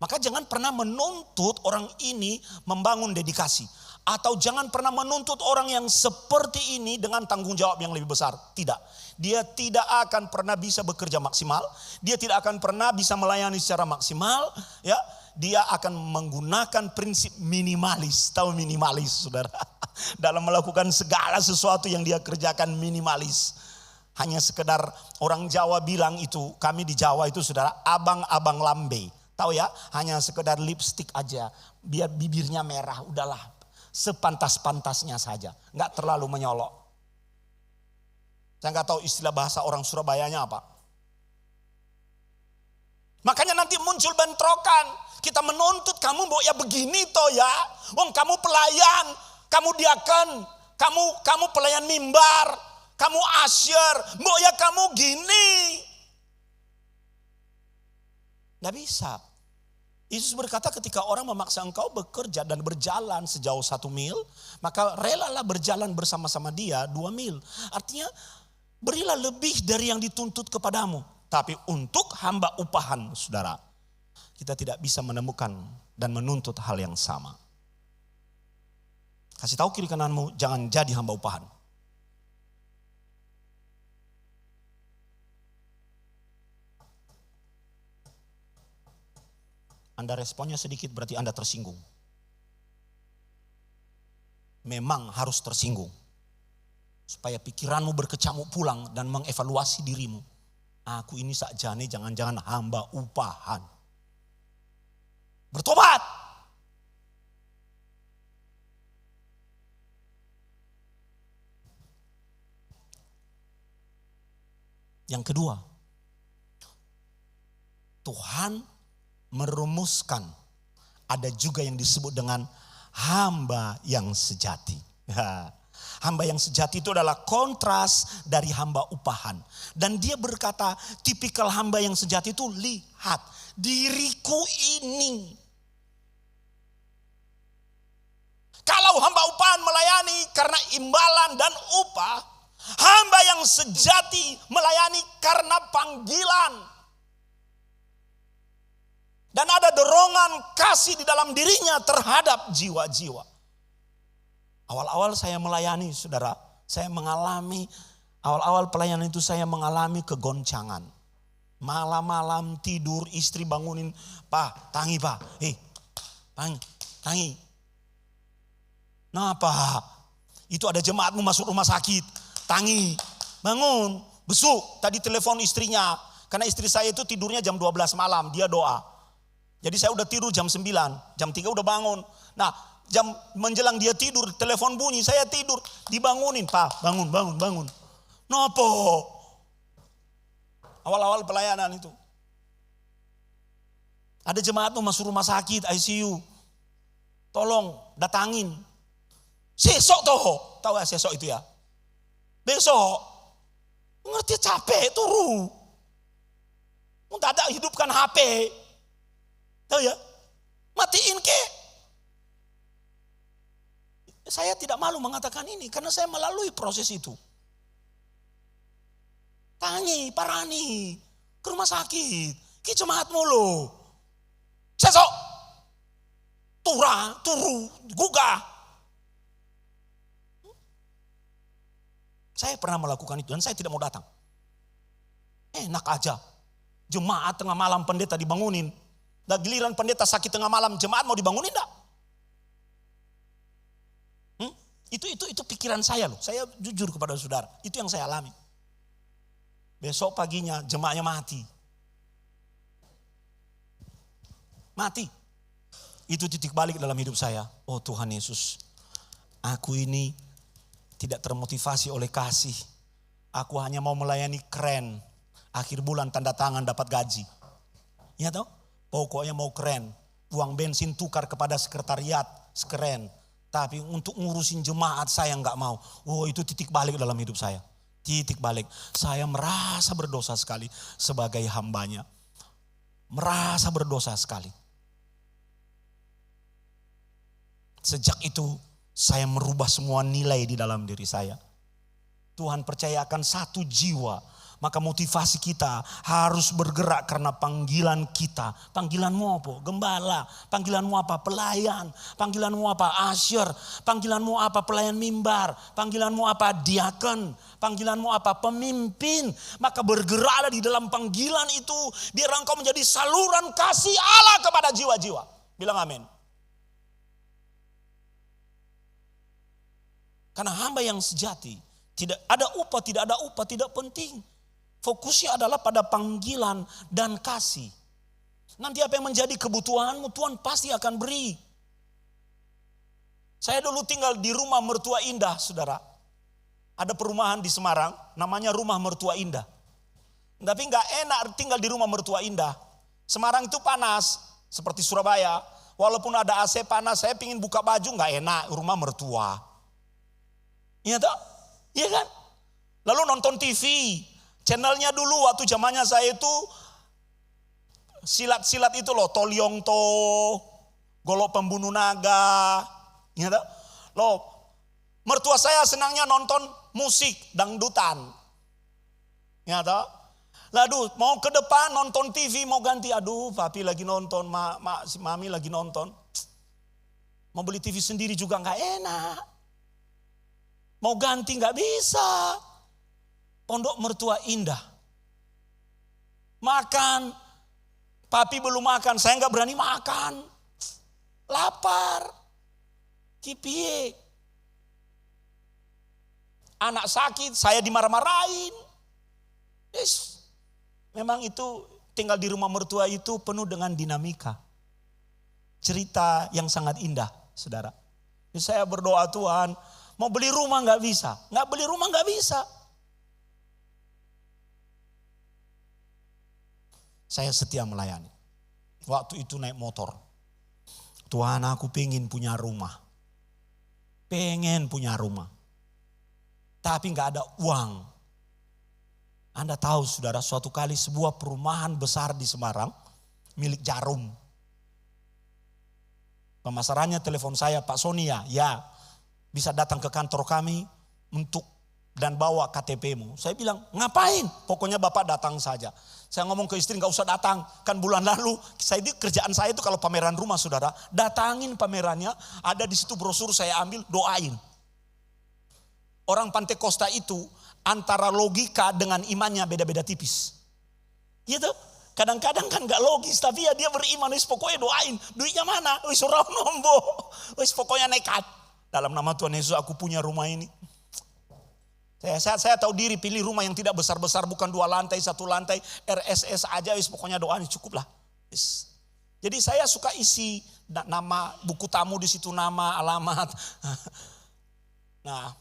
D: Maka jangan pernah menuntut orang ini membangun dedikasi. Atau jangan pernah menuntut orang yang seperti ini dengan tanggung jawab yang lebih besar. Tidak. Dia tidak akan pernah bisa bekerja maksimal. Dia tidak akan pernah bisa melayani secara maksimal. Ya, dia akan menggunakan prinsip minimalis. Tahu minimalis, saudara? Dalam melakukan segala sesuatu yang dia kerjakan minimalis. Hanya sekedar orang Jawa bilang itu, kami di Jawa itu, saudara, abang-abang lambe. Tahu ya, hanya sekedar lipstick aja, biar bibirnya merah, udahlah sepantas-pantasnya saja. Nggak terlalu menyolok. Saya nggak tahu istilah bahasa orang Surabayanya apa. Makanya nanti muncul bentrokan. Kita menuntut kamu ya begini toh ya. Wong kamu pelayan, kamu diaken, kamu pelayan mimbar, kamu asyir, mbok ya kamu gini. Nggak bisa. Yesus berkata ketika orang memaksa engkau bekerja dan berjalan sejauh 1 mil, maka relalah berjalan bersama-sama dia 2 mil. Artinya berilah lebih dari yang dituntut kepadamu. Tapi untuk hamba upahan, saudara, kita tidak bisa menemukan dan menuntut hal yang sama. Kasih tahu kiri kananmu, jangan jadi hamba upahan. Anda responnya sedikit berarti Anda tersinggung. Memang harus tersinggung. Supaya pikiranmu berkecamuk pulang dan mengevaluasi dirimu. Aku ini sakjane jangan-jangan hamba upahan. Bertobat. Yang kedua, Tuhan merumuskan ada juga yang disebut dengan hamba yang sejati. Hamba yang sejati itu adalah kontras dari hamba upahan. Dan dia berkata tipikal hamba yang sejati itu, lihat diriku ini. Kalau hamba upahan melayani karena imbalan dan upah, hamba yang sejati melayani karena panggilan. Dan ada dorongan kasih di dalam dirinya terhadap jiwa-jiwa. Awal-awal saya melayani, saudara, saya mengalami, awal-awal pelayanan itu saya mengalami kegoncangan. Malam-malam tidur, istri bangunin, Pak, tangi Pak, tangi. Nah Pak, itu ada jemaatmu masuk rumah sakit, tangi, bangun, besuk. Tadi telepon istrinya, karena istri saya itu tidurnya jam 12 malam, dia doa. Jadi saya udah tidur jam 9, jam 3 udah bangun. Nah, jam menjelang dia tidur, telepon bunyi, saya tidur, dibangunin, Pak, bangun. Nopo? Awal-awal pelayanan itu. Ada jemaatmu masuk rumah sakit, ICU. Tolong datangin. Sesok toh, tahu ya sesok itu ya? Besok. Ngerti capek turu. Mudah ada hidupkan HP. Tahu ya? Matiin ke? Saya tidak malu mengatakan ini karena saya melalui proses itu. Tangi, parani, ke rumah sakit, ki jemaat mulu. Sesok, turu, gugah. Saya pernah melakukan itu dan saya tidak mau datang. Enak aja, jemaat tengah malam pendeta dibangunin. Dan giliran pendeta sakit tengah malam, jemaat mau dibangunin enggak? Itu pikiran saya loh. Saya jujur kepada saudara. Itu yang saya alami. Besok paginya jemaatnya mati. Mati. Itu titik balik dalam hidup saya. Oh Tuhan Yesus. Aku ini tidak termotivasi oleh kasih. Aku hanya mau melayani keren. Akhir bulan tanda tangan dapat gaji. Ya toh? Pokoknya mau keren. Uang bensin tukar kepada sekretariat. Sekeren. Tapi untuk ngurusin jemaat saya nggak mau. Oh itu titik balik dalam hidup saya. Titik balik. Saya merasa berdosa sekali sebagai hambanya. Merasa berdosa sekali. Sejak itu saya merubah semua nilai di dalam diri saya. Tuhan percayakan satu jiwa. Maka motivasi kita harus bergerak karena panggilan kita. Panggilanmu apa? Gembala. Panggilanmu apa? Pelayan. Panggilanmu apa? Asyir. Panggilanmu apa? Pelayan mimbar. Panggilanmu apa? Diaken. Panggilanmu apa? Pemimpin. Maka bergeraklah di dalam panggilan itu. Biar engkau menjadi saluran kasih Allah kepada jiwa-jiwa. Bilang amin. Karena hamba yang sejati. Tidak ada upah, tidak penting. Fokusnya adalah pada panggilan dan kasih. Nanti apa yang menjadi kebutuhanmu Tuhan pasti akan beri. Saya dulu tinggal di rumah mertua indah, saudara. Ada perumahan di Semarang, namanya rumah mertua indah. Tapi nggak enak tinggal di rumah mertua indah. Semarang itu panas, seperti Surabaya. Walaupun ada AC panas, saya pingin buka baju nggak enak, rumah mertua. Iya toh? Iya kan? Lalu nonton TV, channelnya dulu waktu zamannya saya itu silat-silat itu loh, Tolyongto, Golok Pembunuh Naga. Iya toh? Loh, mertua saya senangnya nonton musik dangdutan. Ya toh? Lalu mau ke depan nonton TV mau ganti, aduh papi lagi nonton, si mami lagi nonton. Mau beli TV sendiri juga nggak enak. Mau ganti nggak bisa. Pondok mertua indah. Makan, papi belum makan, saya nggak berani makan. Lapar, kipie. Anak sakit, saya dimarah-marahin. Yes. Memang itu tinggal di rumah mertua itu penuh dengan dinamika. Cerita yang sangat indah, saudara. Jadi saya berdoa, Tuhan, mau beli rumah nggak bisa, nggak beli rumah nggak bisa. Saya setia melayani. Waktu itu naik motor. Tuhan, aku pengen punya rumah. Pengen punya rumah. Tapi nggak ada uang. Anda tahu saudara, suatu kali sebuah perumahan besar di Semarang, milik Jarum. Pemasarannya telepon saya, Pak Sonia, ya bisa datang ke kantor kami untuk dan bawa KTP-mu. Saya bilang, ngapain? Pokoknya Bapak datang saja. Saya ngomong ke istri, gak usah datang. Kan bulan lalu, kerjaan saya itu kalau pameran rumah saudara, datangin pamerannya, ada di situ brosur saya ambil, doain. Orang Pantai Costa itu, antara logika dengan imannya beda-beda tipis. Gitu. Kadang-kadang kan gak logis, tapi ya dia beriman, wis pokoknya doain. Duitnya mana? Wis surau nombo. Wis pokoknya nekat. Dalam nama Tuhan Yesus aku punya rumah ini. Saya tahu diri, pilih rumah yang tidak besar-besar, bukan 2 lantai, 1 lantai, RSS aja, wis pokoknya doain cukup lah. Wis. Jadi saya suka isi nama, buku tamu di situ, nama, alamat. Nah,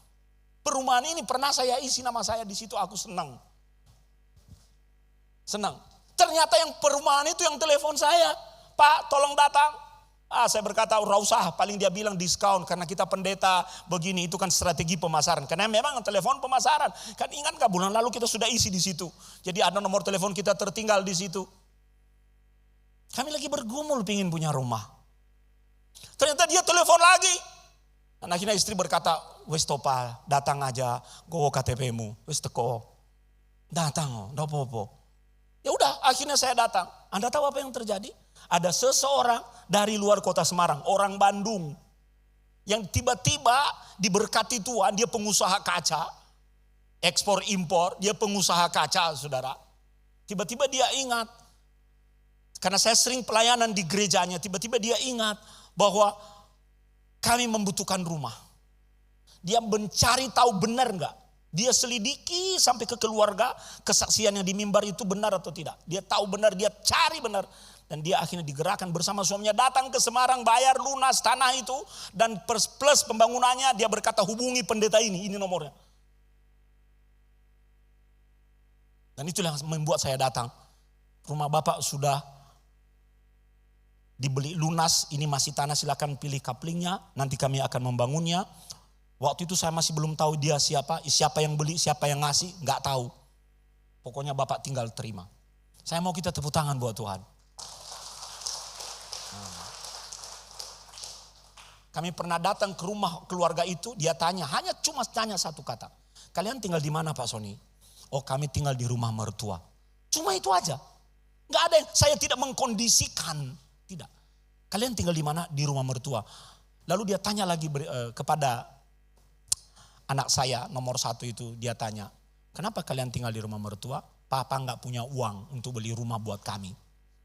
D: perumahan ini pernah saya isi nama saya di situ, aku senang. Senang. Ternyata yang perumahan itu yang telepon saya, Pak tolong datang. Saya berkata, ora usah, paling dia bilang diskon karena kita pendeta begini, itu kan strategi pemasaran. Karena memang telepon pemasaran. Kan ingat gak bulan lalu kita sudah isi di situ. Jadi ada nomor telepon kita tertinggal di situ. Kami lagi bergumul pingin punya rumah. Ternyata dia telepon lagi. Dan akhirnya istri berkata, wes topa, datang aja, gowo KTP-mu, wes teko. Datang, ndak apa-apa. Ya udah, akhirnya saya datang. Anda tahu apa yang terjadi? Ada seseorang dari luar kota Semarang, orang Bandung, yang tiba-tiba diberkati Tuhan, dia pengusaha kaca, ekspor impor, dia pengusaha kaca, saudara. Tiba-tiba dia ingat, karena saya sering pelayanan di gerejanya, tiba-tiba dia ingat bahwa kami membutuhkan rumah. Dia mencari tahu benar enggak. Dia selidiki sampai ke keluarga, kesaksian yang di mimbar itu benar atau tidak. Dia tahu benar, dia cari benar. Dan dia akhirnya digerakkan bersama suaminya datang ke Semarang, bayar lunas tanah itu. Dan plus pembangunannya, dia berkata hubungi pendeta ini nomornya. Dan itulah yang membuat saya datang. Rumah Bapak sudah dibeli lunas, ini masih tanah, silakan pilih kaplingnya, nanti kami akan membangunnya. Waktu itu saya masih belum tahu dia siapa yang beli, siapa yang ngasih, gak tahu. Pokoknya Bapak tinggal terima. Saya mau kita tepuk tangan buat Tuhan. Kami pernah datang ke rumah keluarga itu, dia tanya, cuma tanya satu kata. Kalian tinggal di mana Pak Sony? Oh kami tinggal di rumah mertua. Cuma itu aja. Gak ada yang, saya tidak mengkondisikan. Tidak. Kalian tinggal di mana? Di rumah mertua. Lalu dia tanya lagi kepada anak saya nomor 1 itu, dia tanya, kenapa kalian tinggal di rumah mertua? Papa gak punya uang untuk beli rumah buat kami.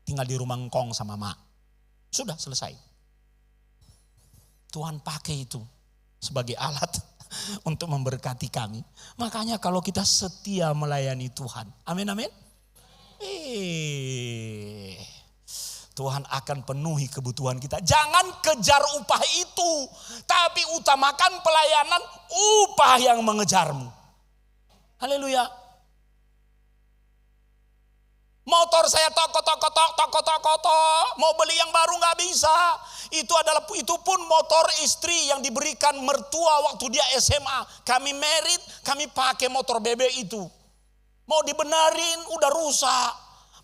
D: Tinggal di rumah engkong sama mak. Sudah selesai. Tuhan pakai itu sebagai alat untuk memberkati kami. Makanya kalau kita setia melayani Tuhan. Amin, amin. Tuhan akan penuhi kebutuhan kita. Jangan kejar upah itu, tapi utamakan pelayanan, upah yang mengejarmu. Haleluya. Motor saya tok, mau beli yang baru nggak bisa. Itu pun motor istri yang diberikan mertua waktu dia SMA. Kami married, kami pakai motor bebek itu. Mau dibenerin udah rusak.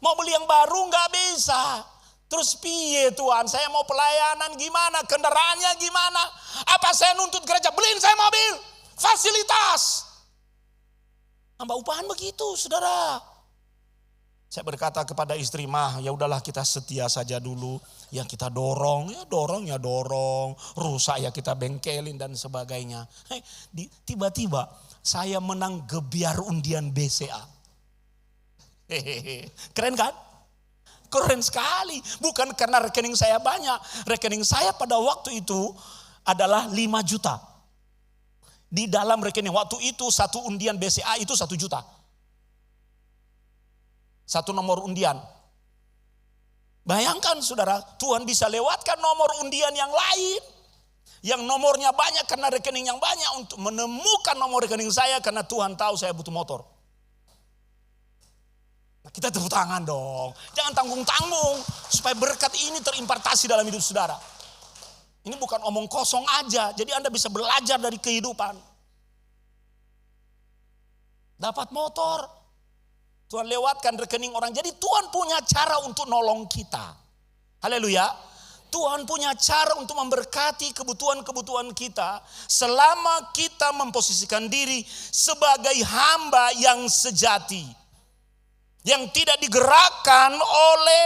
D: Mau beli yang baru nggak bisa. Terus piye Tuhan, saya mau pelayanan gimana, kendaraannya gimana? Apa saya nuntut gereja, beliin saya mobil, fasilitas. Hamba upahan begitu saudara. Saya berkata kepada istri, mah ya udahlah kita setia saja dulu. Ya kita dorong, rusak ya kita bengkelin dan sebagainya. Tiba-tiba saya menang gebiar undian BCA. Keren kan? Keren sekali. Bukan karena rekening saya banyak. Rekening saya pada waktu itu adalah 5 juta. Di dalam rekening waktu itu satu undian BCA itu 1 juta. Satu nomor undian. Bayangkan saudara, Tuhan bisa lewatkan nomor undian yang lain. Yang nomornya banyak karena rekening yang banyak untuk menemukan nomor rekening saya karena Tuhan tahu saya butuh motor. Nah, kita tepuk tangan dong. Jangan tanggung-tanggung supaya berkat ini terimpartasi dalam hidup saudara. Ini bukan omong kosong aja. Jadi Anda bisa belajar dari kehidupan. Dapat motor. Tuhan lewatkan rekening orang. Jadi Tuhan punya cara untuk nolong kita. Haleluya. Tuhan punya cara untuk memberkati kebutuhan-kebutuhan kita. Selama kita memposisikan diri sebagai hamba yang sejati. Yang tidak digerakkan oleh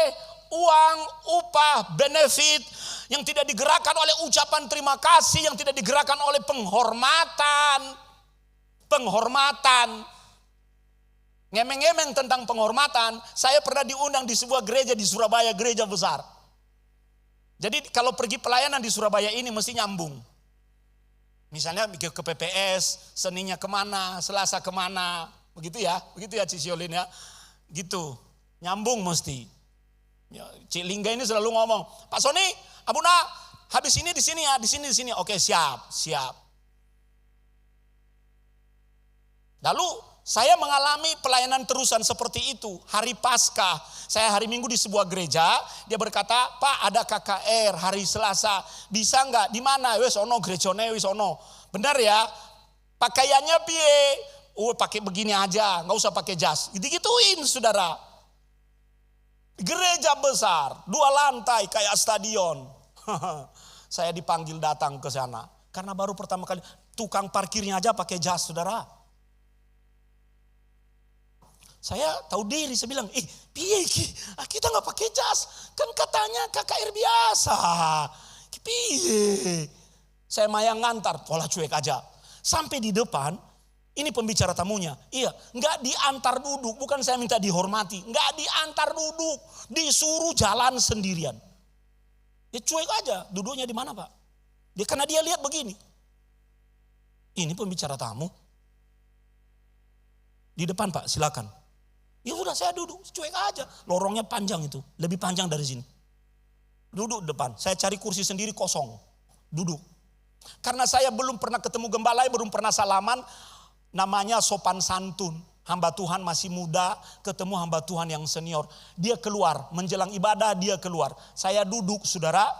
D: uang, upah, benefit. Yang tidak digerakkan oleh ucapan terima kasih. Yang tidak digerakkan oleh penghormatan. Ngemeng-ngemeng tentang penghormatan. Saya pernah diundang di sebuah gereja di Surabaya, gereja besar. Jadi kalau pergi pelayanan di Surabaya ini mesti nyambung. Misalnya ke PPS, Seninnya kemana, Selasa kemana. Begitu ya Cisiolin ya. Gitu, nyambung mesti. Ya, Cik Lingga ini selalu ngomong, Pak Sony, Abuna, habis ini di sini ya, di sini. Oke, siap. Lalu saya mengalami pelayanan terusan seperti itu. Hari Paskah, saya hari Minggu di sebuah gereja, dia berkata, Pak ada KKR hari Selasa, bisa nggak? Di mana? Wes ono gerejone wes ono. Benar ya? Pakaiannya piye? Pakai begini aja, nggak usah pakai jas. Gitu-gituin saudara. Gereja besar, 2 lantai kayak stadion. Saya dipanggil datang ke sana. Karena baru pertama kali tukang parkirnya aja pakai jas saudara. Saya tahu diri, saya bilang, piye kita nggak pakai jas. Kan katanya KKR biasa. Piye. Saya mayang ngantar, pola cuek aja. Sampai di depan, ini pembicara tamunya. Iya, nggak diantar duduk, bukan saya minta dihormati. Nggak diantar duduk, disuruh jalan sendirian. Ya cuek aja, duduknya di mana Pak? Karena dia lihat begini. Ini pembicara tamu. Di depan Pak, silakan. Ya udah saya duduk, cuek aja. Lorongnya panjang itu, lebih panjang dari sini. Duduk depan, saya cari kursi sendiri kosong. Duduk. Karena saya belum pernah ketemu gembala, belum pernah salaman. Namanya sopan santun. Hamba Tuhan masih muda, ketemu hamba Tuhan yang senior. Dia keluar, menjelang ibadah dia keluar. Saya duduk saudara.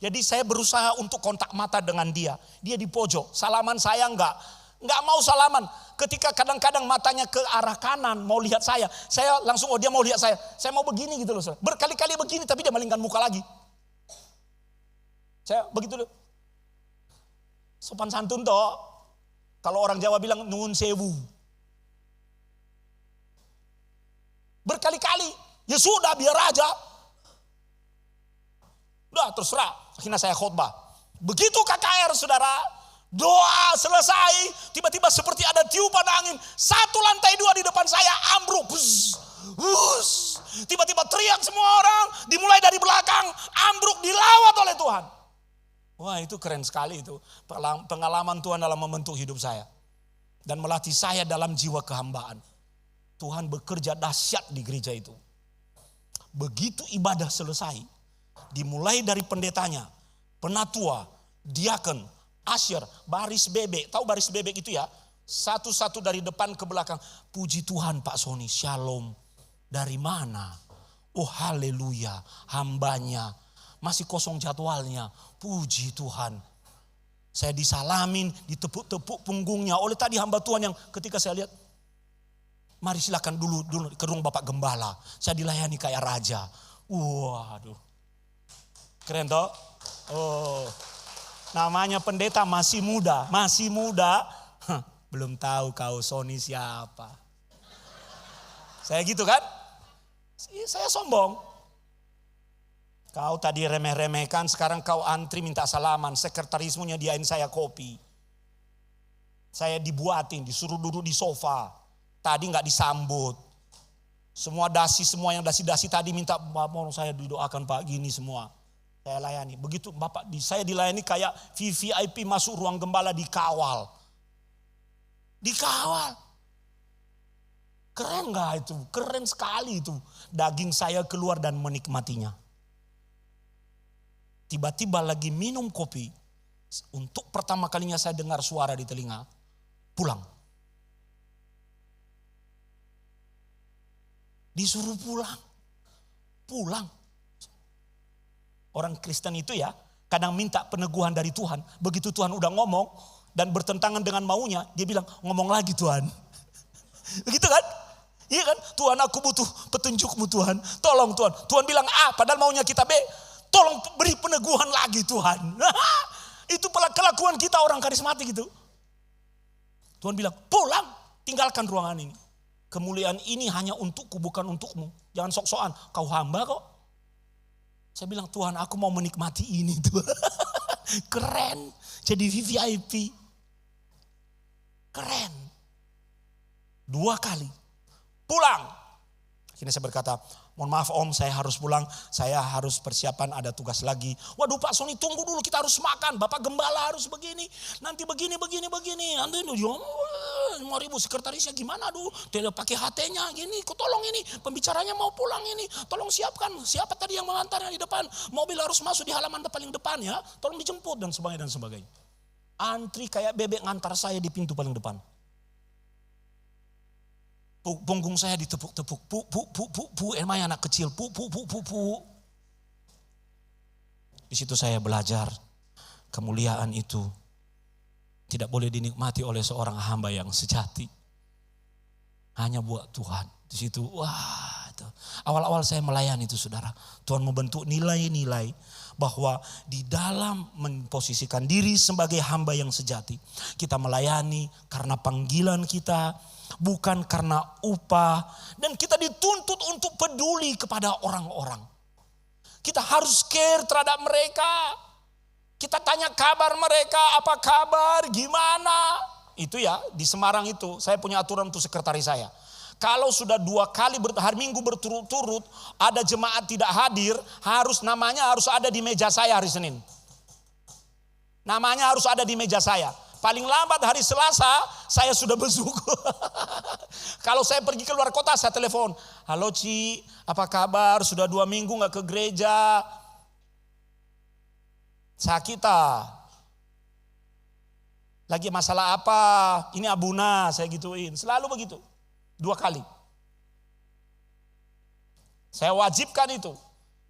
D: Jadi saya berusaha untuk kontak mata dengan dia. Dia di pojok, salaman saya enggak mau salaman. Ketika kadang-kadang matanya ke arah kanan mau lihat saya langsung dia mau lihat saya mau begini gitu loh. Berkali-kali begini tapi dia malingkan muka lagi. Saya begitu loh. Sopan santun toh. Kalau orang Jawa bilang nuwun sewu. Berkali-kali, ya sudah biar aja. Udah terserah, akhirnya saya khotbah. Begitu KKR saudara, doa selesai, tiba-tiba seperti ada tiupan angin. 1 lantai 2 di depan saya ambruk. Tiba-tiba teriak semua orang, dimulai dari belakang, ambruk dilawat oleh Tuhan. Wah itu keren sekali itu. Pengalaman Tuhan dalam membentuk hidup saya. Dan melatih saya dalam jiwa kehambaan. Tuhan bekerja dahsyat di gereja itu. Begitu ibadah selesai, dimulai dari pendetanya, penatua, diaken, asyir, baris bebek. Tahu baris bebek itu ya? Satu-satu dari depan ke belakang. Puji Tuhan Pak Sony, shalom. Dari mana? Oh haleluya, hambanya. Masih kosong jadwalnya. Puji Tuhan. Saya disalamin, ditepuk-tepuk punggungnya oleh tadi hamba Tuhan yang ketika saya lihat, mari silakan dulu ke ruang Bapak Gembala. Saya dilayani kayak raja. Waduh. Keren toh? Oh. Namanya pendeta masih muda. Belum tahu kau Sony siapa. Saya gitu kan? Saya sombong. Kau tadi remeh-remehkan, sekarang kau antri minta salaman. Sekretarismu nyediain saya kopi. Saya dibuatin, disuruh duduk di sofa. Tadi gak disambut. Semua yang dasi-dasi tadi minta, mau saya didoakan Pak gini semua. Saya layani. Begitu Bapak, saya dilayani kayak VVIP masuk ruang gembala dikawal. Dikawal. Keren gak itu? Keren sekali itu. Daging saya keluar dan menikmatinya. Tiba-tiba lagi minum kopi. Untuk pertama kalinya saya dengar suara di telinga. Pulang. Disuruh pulang. Pulang. Orang Kristen itu ya kadang minta peneguhan dari Tuhan. Begitu Tuhan udah ngomong dan bertentangan dengan maunya, dia bilang ngomong lagi Tuhan. Begitu kan? Iya kan? Tuhan aku butuh petunjukmu Tuhan. Tolong Tuhan. Tuhan bilang A padahal maunya kita B. Tolong beri peneguhan lagi Tuhan. Itu kelakuan kita orang karismatik itu. Tuhan bilang pulang, tinggalkan ruangan ini. Kemuliaan ini hanya untukku bukan untukmu. Jangan sok-sokan, kau hamba kok. Saya bilang Tuhan aku mau menikmati ini Tuhan. Keren, jadi VVIP. Keren. 2 kali. Pulang. Akhirnya saya berkata, mohon maaf Om saya harus pulang. Saya harus persiapan ada tugas lagi. Waduh Pak Sony tunggu dulu kita harus makan. Bapak Gembala harus begini. Nanti begini. Nanti 5.000 sekretarisnya gimana aduh. Dia pakai HT-nya gini. Tolong ini pembicaranya mau pulang ini. Tolong siapkan. Siapa tadi yang mengantarnya di depan. Mobil harus masuk di halaman paling depan ya. Tolong dijemput dan sebagainya. Antri kayak bebek ngantar saya di pintu paling depan. Punggung saya ditepuk-tepuk. Emang anak kecil. Di situ saya belajar kemuliaan itu tidak boleh dinikmati oleh seorang hamba yang sejati. Hanya buat Tuhan. Di situ wah itu. Awal-awal saya melayani itu saudara. Tuhan membentuk nilai-nilai bahwa di dalam memposisikan diri sebagai hamba yang sejati. Kita melayani karena panggilan kita. Bukan karena upah. Dan kita dituntut untuk peduli kepada orang-orang. Kita harus care terhadap mereka. Kita tanya kabar mereka. Apa kabar? Gimana? Itu ya di Semarang itu. Saya punya aturan untuk sekretaris saya. Kalau sudah 2 kali hari Minggu berturut-turut. Ada jemaat tidak hadir. Namanya harus ada di meja saya hari Senin. Namanya harus ada di meja saya. Paling lambat hari Selasa saya sudah besuk. Kalau saya pergi keluar kota saya telepon. Halo Ci, apa kabar? Sudah 2 minggu gak ke gereja. Sakit Lagi masalah apa? Ini Abuna saya gituin. Selalu begitu. 2 kali. Saya wajibkan itu.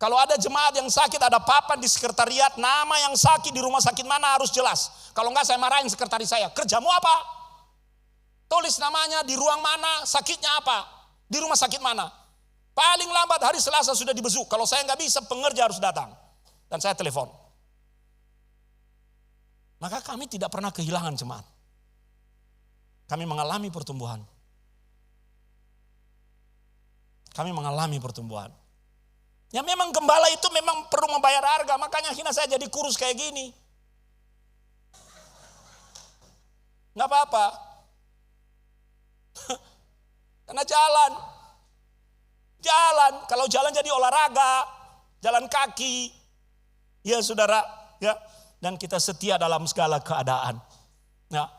D: Kalau ada jemaat yang sakit, ada papan di sekretariat, nama yang sakit di rumah sakit mana harus jelas. Kalau enggak saya marahin sekretaris saya. Kerjamu apa? Tulis namanya, di ruang mana, sakitnya apa. Di rumah sakit mana. Paling lambat hari Selasa sudah dibesuk. Kalau saya enggak bisa, pengerja harus datang. Dan saya telepon. Maka kami tidak pernah kehilangan jemaat. Kami mengalami pertumbuhan. Ya memang gembala itu memang perlu membayar harga. Makanya akhirnya saya jadi kurus kayak gini. Gak apa-apa. Karena jalan. Kalau jalan jadi olahraga. Jalan kaki. Ya saudara. Ya. Dan kita setia dalam segala keadaan. Ya.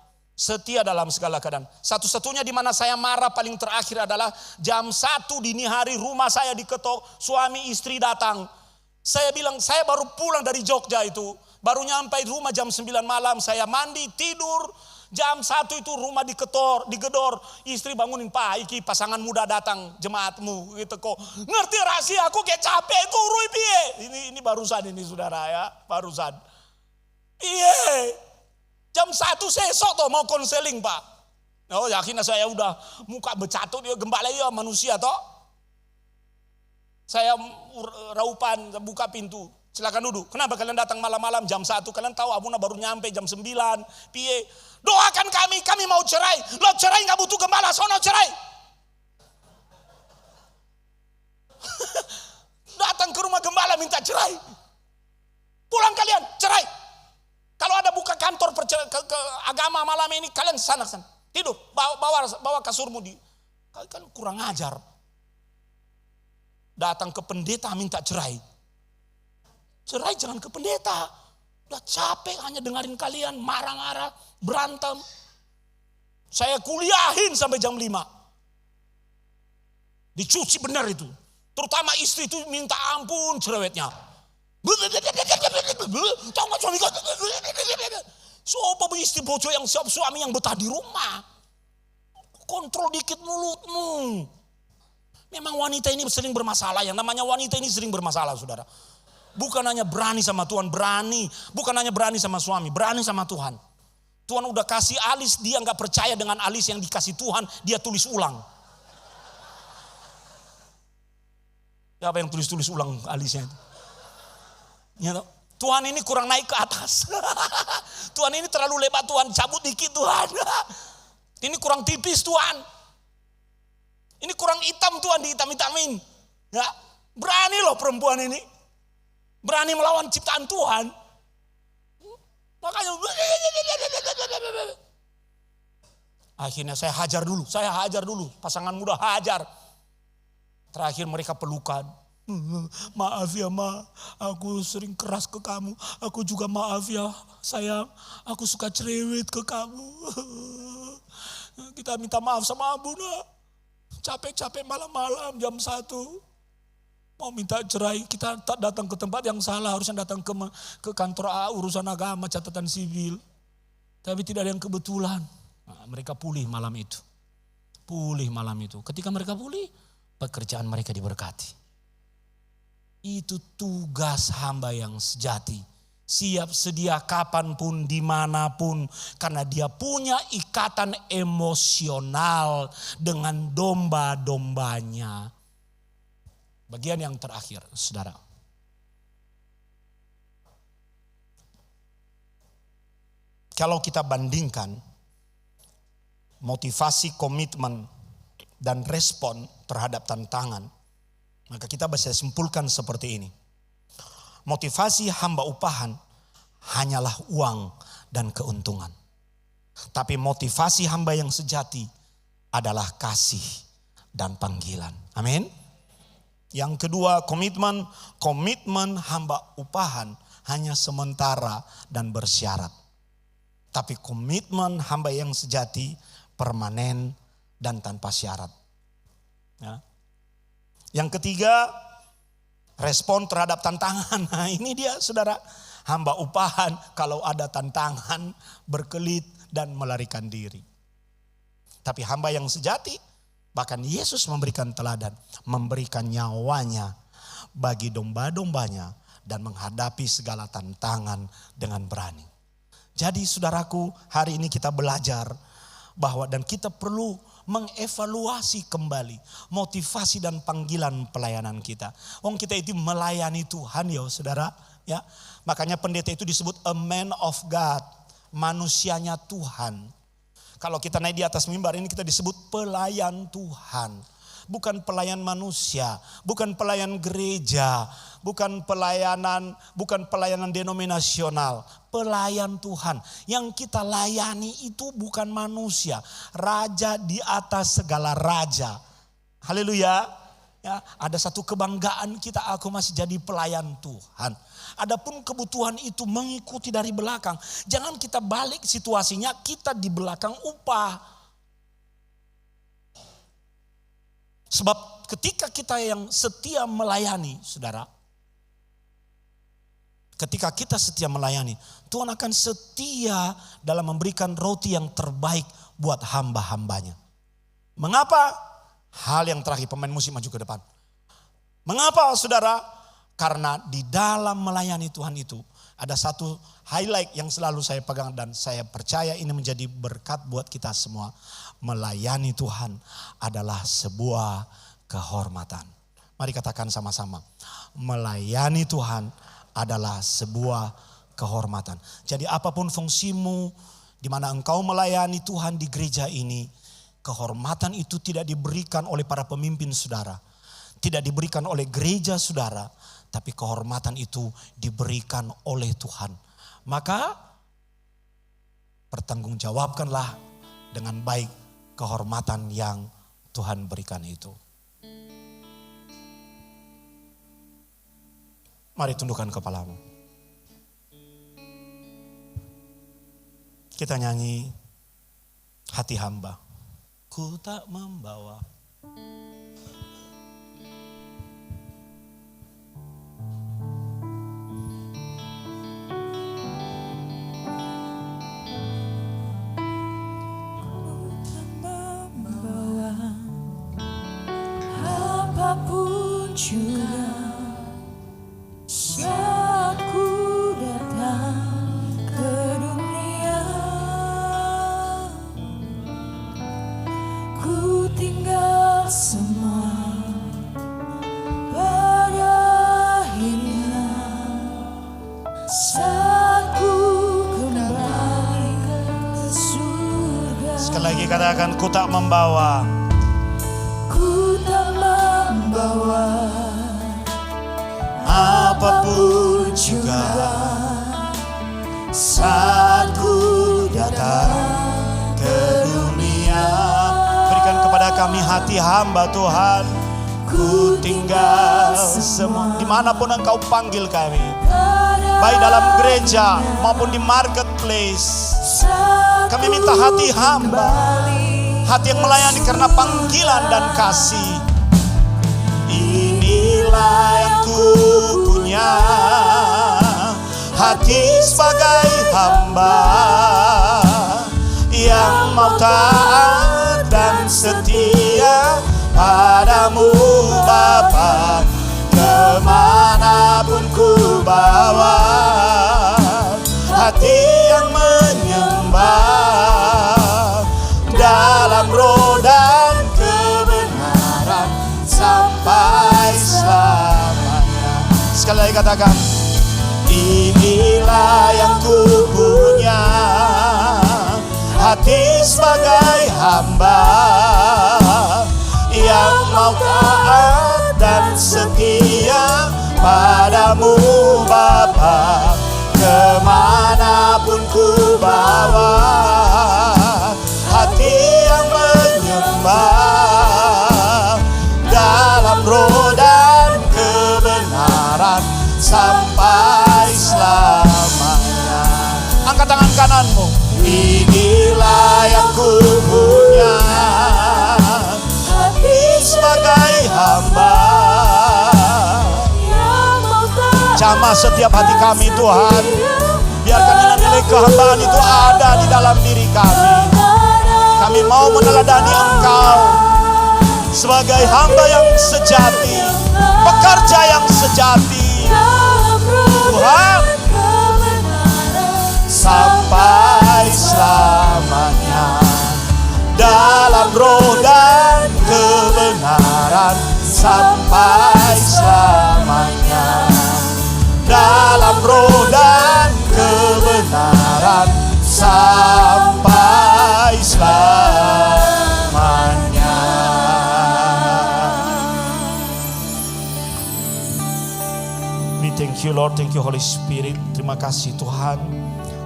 D: Setia dalam segala keadaan. Satu-satunya di mana saya marah paling terakhir adalah jam 1 dini hari rumah saya diketok. Suami istri datang. Saya bilang saya baru pulang dari Jogja itu. Baru nyampe rumah jam 9 malam. Saya mandi tidur. Jam 1 itu rumah digedor. Istri bangunin, Pak iki pasangan muda datang jemaatmu. Gitu kok. Ngerti rahasia aku kayak capek turu piye. Ini barusan ini saudara ya. Barusan. Piye. Jam 1 sesok toh mau konseling Pak. Oh yakin saya udah muka becatut dia gembala ya manusia toh. Saya raupan buka pintu. Silakan duduk. Kenapa kalian datang malam-malam jam 1? Kalian tahu Abuna baru nyampe jam 9. Piye? Doakan kami mau cerai. Lo cerai gak butuh gembala, sono cerai. Datang ke rumah gembala minta cerai. Pulang kalian, cerai. Kalau ada buka kantor ke agama malam ini, kalian sana. Tidur, bawa kasurmu di. Kalian kurang ajar. Datang ke pendeta minta cerai. Cerai jangan ke pendeta. Udah capek hanya dengerin kalian marah-marah, berantem. Saya kuliahin sampai jam 5. Dicuci benar itu. Terutama istri itu minta ampun cerewetnya. Tahu gak suami kau? Siapa istri bojo yang siap suami yang betah di rumah. Kontrol dikit mulutmu. Memang wanita ini sering bermasalah. Yang namanya wanita ini sering bermasalah saudara. Bukan hanya berani sama Tuhan, bukan hanya berani sama suami, berani sama Tuhan. Tuhan udah kasih alis, dia gak percaya dengan alis yang dikasih Tuhan, dia tulis ulang. Siapa yang tulis ulang alisnya itu? Ya, Tuhan ini kurang naik ke atas. Tuhan ini terlalu lebar Tuhan, cabut dikit Tuhan. Ini kurang tipis Tuhan. Ini kurang hitam Tuhan, dihitam-hitamin. Ya, berani loh perempuan ini. Berani melawan ciptaan Tuhan. Makanya akhirnya saya hajar dulu. Pasangan muda hajar. Terakhir mereka pelukan. Maaf ya Ma, aku sering keras ke kamu. Aku juga maaf ya sayang, aku suka cerewet ke kamu. Kita minta maaf sama Abuna. Capek-capek malam-malam jam 1. Mau minta cerai, kita tak datang ke tempat yang salah, harusnya datang ke kantor urusan agama, catatan sipil. Tapi tidak ada yang kebetulan. Nah, mereka pulih malam itu. Ketika mereka pulih, pekerjaan mereka diberkati. Itu tugas hamba yang sejati. Siap sedia kapanpun, dimanapun. Karena dia punya ikatan emosional dengan domba-dombanya. Bagian yang terakhir, saudara. Kalau kita bandingkan motivasi, komitmen, dan respon terhadap tantangan, maka kita bisa simpulkan seperti ini. Motivasi hamba upahan hanyalah uang dan keuntungan. Tapi motivasi hamba yang sejati adalah kasih dan panggilan. Amin. Yang kedua, komitmen hamba upahan hanya sementara dan bersyarat. Tapi komitmen hamba yang sejati permanen dan tanpa syarat. Ya. Yang ketiga, respon terhadap tantangan. Nah ini dia saudara, hamba upahan kalau ada tantangan berkelit dan melarikan diri. Tapi hamba yang sejati, bahkan Yesus memberikan teladan, memberikan nyawanya bagi domba-dombanya dan menghadapi segala tantangan dengan berani. Jadi saudaraku, hari ini kita belajar bahwa dan kita perlu mengevaluasi kembali motivasi dan panggilan pelayanan kita. Kita itu melayani Tuhan ya saudara. Ya, makanya pendeta itu disebut a man of God, manusianya Tuhan. Kalau kita naik di atas mimbar ini kita disebut pelayan Tuhan. Bukan pelayan manusia, bukan pelayan gereja, bukan pelayanan denominasional. Pelayan Tuhan. Yang kita layani itu bukan manusia. Raja di atas segala raja. Haleluya. Ya, ada satu kebanggaan kita, aku masih jadi pelayan Tuhan. Adapun kebutuhan itu mengikuti dari belakang. Jangan kita balik situasinya, kita di belakang upah. Sebab ketika kita yang setia melayani, saudara. Ketika kita setia melayani, Tuhan akan setia dalam memberikan roti yang terbaik buat hamba-hambanya. Mengapa? Hal yang terakhir, pemain musik maju ke depan. Mengapa saudara? Karena di dalam melayani Tuhan itu ada satu highlight yang selalu saya pegang dan saya percaya ini menjadi berkat buat kita semua. Melayani Tuhan adalah sebuah kehormatan. Mari katakan sama-sama. Melayani Tuhan adalah sebuah kehormatan. Jadi apapun fungsimu, di mana engkau melayani Tuhan di gereja ini, kehormatan itu tidak diberikan oleh para pemimpin saudara, tidak diberikan oleh gereja saudara, tapi kehormatan itu diberikan oleh Tuhan. Maka pertanggungjawabkanlah dengan baik kehormatan yang Tuhan berikan itu. Mari tundukkan kepalamu. Kita nyanyi hati hamba. Ku tak membawa
E: apapun juga. Saat ku datang ke dunia, ku tinggal semua pada akhirnya. Saat ku kembali ke surga.
D: Sekali lagi katakan, ku tak membawa.
E: Ku tak membawa
D: Apapun juga saat ku datang ke dunia. Berikan kepada kami hati hamba Tuhan. Ku tinggal semua. Dimanapun engkau panggil kami, baik dalam gereja maupun di marketplace, kami minta hati hamba, hati yang melayani karena panggilan dan kasih. Inilah yang ku punya, hati sebagai hamba yang mau taat dan setia padamu Bapa. Kemanapun ku bawa, hati yang menyembah dalam roh dan kebenaran sampai selamanya. Sekali lagi katakan, inilah yang ku punya, hati sebagai hamba yang mau taat dan setia padamu Bapa. Kemanapun ku bawa, hati yang menyembah dalam roh dan kebenaran sampai selamanya. Angkat tangan kananmu. Inilah yang ku punya, hati sebagai hamba. Jamah setiap hati kami Tuhan. Biarkan nilai-nilai kehambaan itu ada di dalam diri kami. Kami mau meneladani Engkau sebagai hamba yang sejati, pekerja yang sejati Tuhan, sampai selamanya dalam roh dan kebenaran sampai selamanya dalam roh dan kebenaran sampai selamanya. We thank you Lord, thank you Holy Spirit. Terima kasih Tuhan,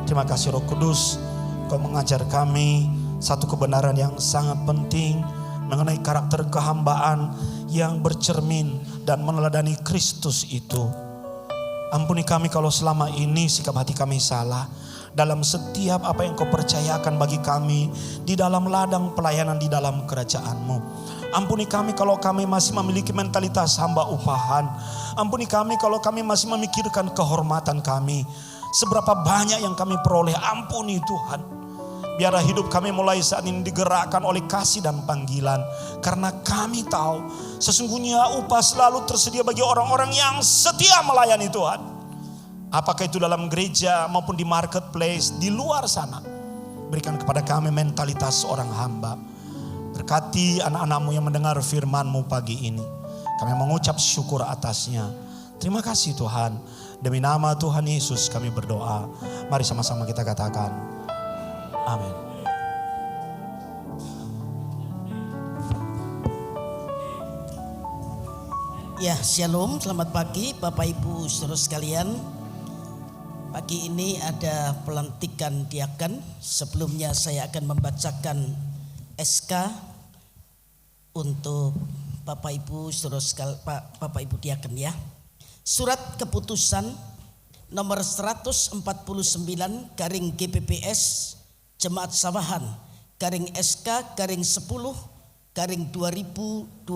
D: terima kasih Roh Kudus. Kau mengajar kami satu kebenaran yang sangat penting mengenai karakter kehambaan yang bercermin dan meneladani Kristus itu. Ampuni kami kalau selama ini sikap hati kami salah dalam setiap apa yang Kau percayakan bagi kami di dalam ladang pelayanan di dalam kerajaan-Mu. Ampuni kami kalau kami masih memiliki mentalitas hamba upahan. Ampuni kami kalau kami masih memikirkan kehormatan kami. Seberapa banyak yang kami peroleh, ampuni Tuhan. Biarlah hidup kami mulai saat ini digerakkan oleh kasih dan panggilan. Karena kami tahu sesungguhnya upah selalu tersedia bagi orang-orang yang setia melayani Tuhan. Apakah itu dalam gereja maupun di marketplace, di luar sana. Berikan kepada kami mentalitas seorang hamba. Berkati anak-anak-Mu yang mendengar firman-Mu pagi ini. Kami mengucap syukur atasnya. Terima kasih Tuhan. Demi nama Tuhan Yesus kami berdoa. Mari sama-sama kita katakan amin.
B: Ya, shalom, selamat pagi Bapak Ibu saudara sekalian. Pagi ini ada pelantikan diaken. Sebelumnya saya akan membacakan SK untuk Bapak Ibu saudara sekalian, Bapak Ibu diaken ya. Surat keputusan nomor 149 garing GPPS Jemaat Sawahan garing SK garing 10 garing 2024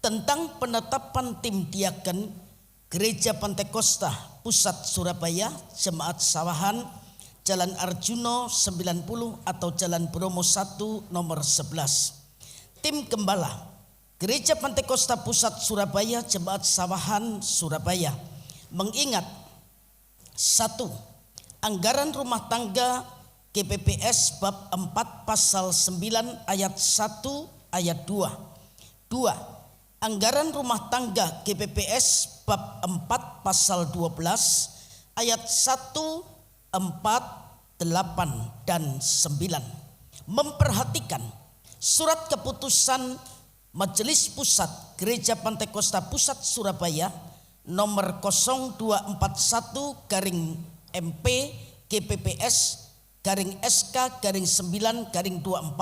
B: tentang penetapan tim diaken Gereja Pantekosta Pusat Surabaya Jemaat Sawahan Jalan Arjuno 90 atau Jalan Bromo 1 nomor 11. Tim Gembala Gereja Pantekosta Pusat Surabaya Jemaat Sawahan Surabaya mengingat 1. Anggaran rumah tangga GPPS bab 4 pasal 9 ayat 1 ayat 2. 2. Anggaran rumah tangga GPPS bab 4 pasal 12 ayat 1, 4, 8 dan 9. Memperhatikan surat keputusan Majelis Pusat Gereja Pantekosta Pusat Surabaya nomor 0241 garing MP GPPS garing SK garing 9 garing 24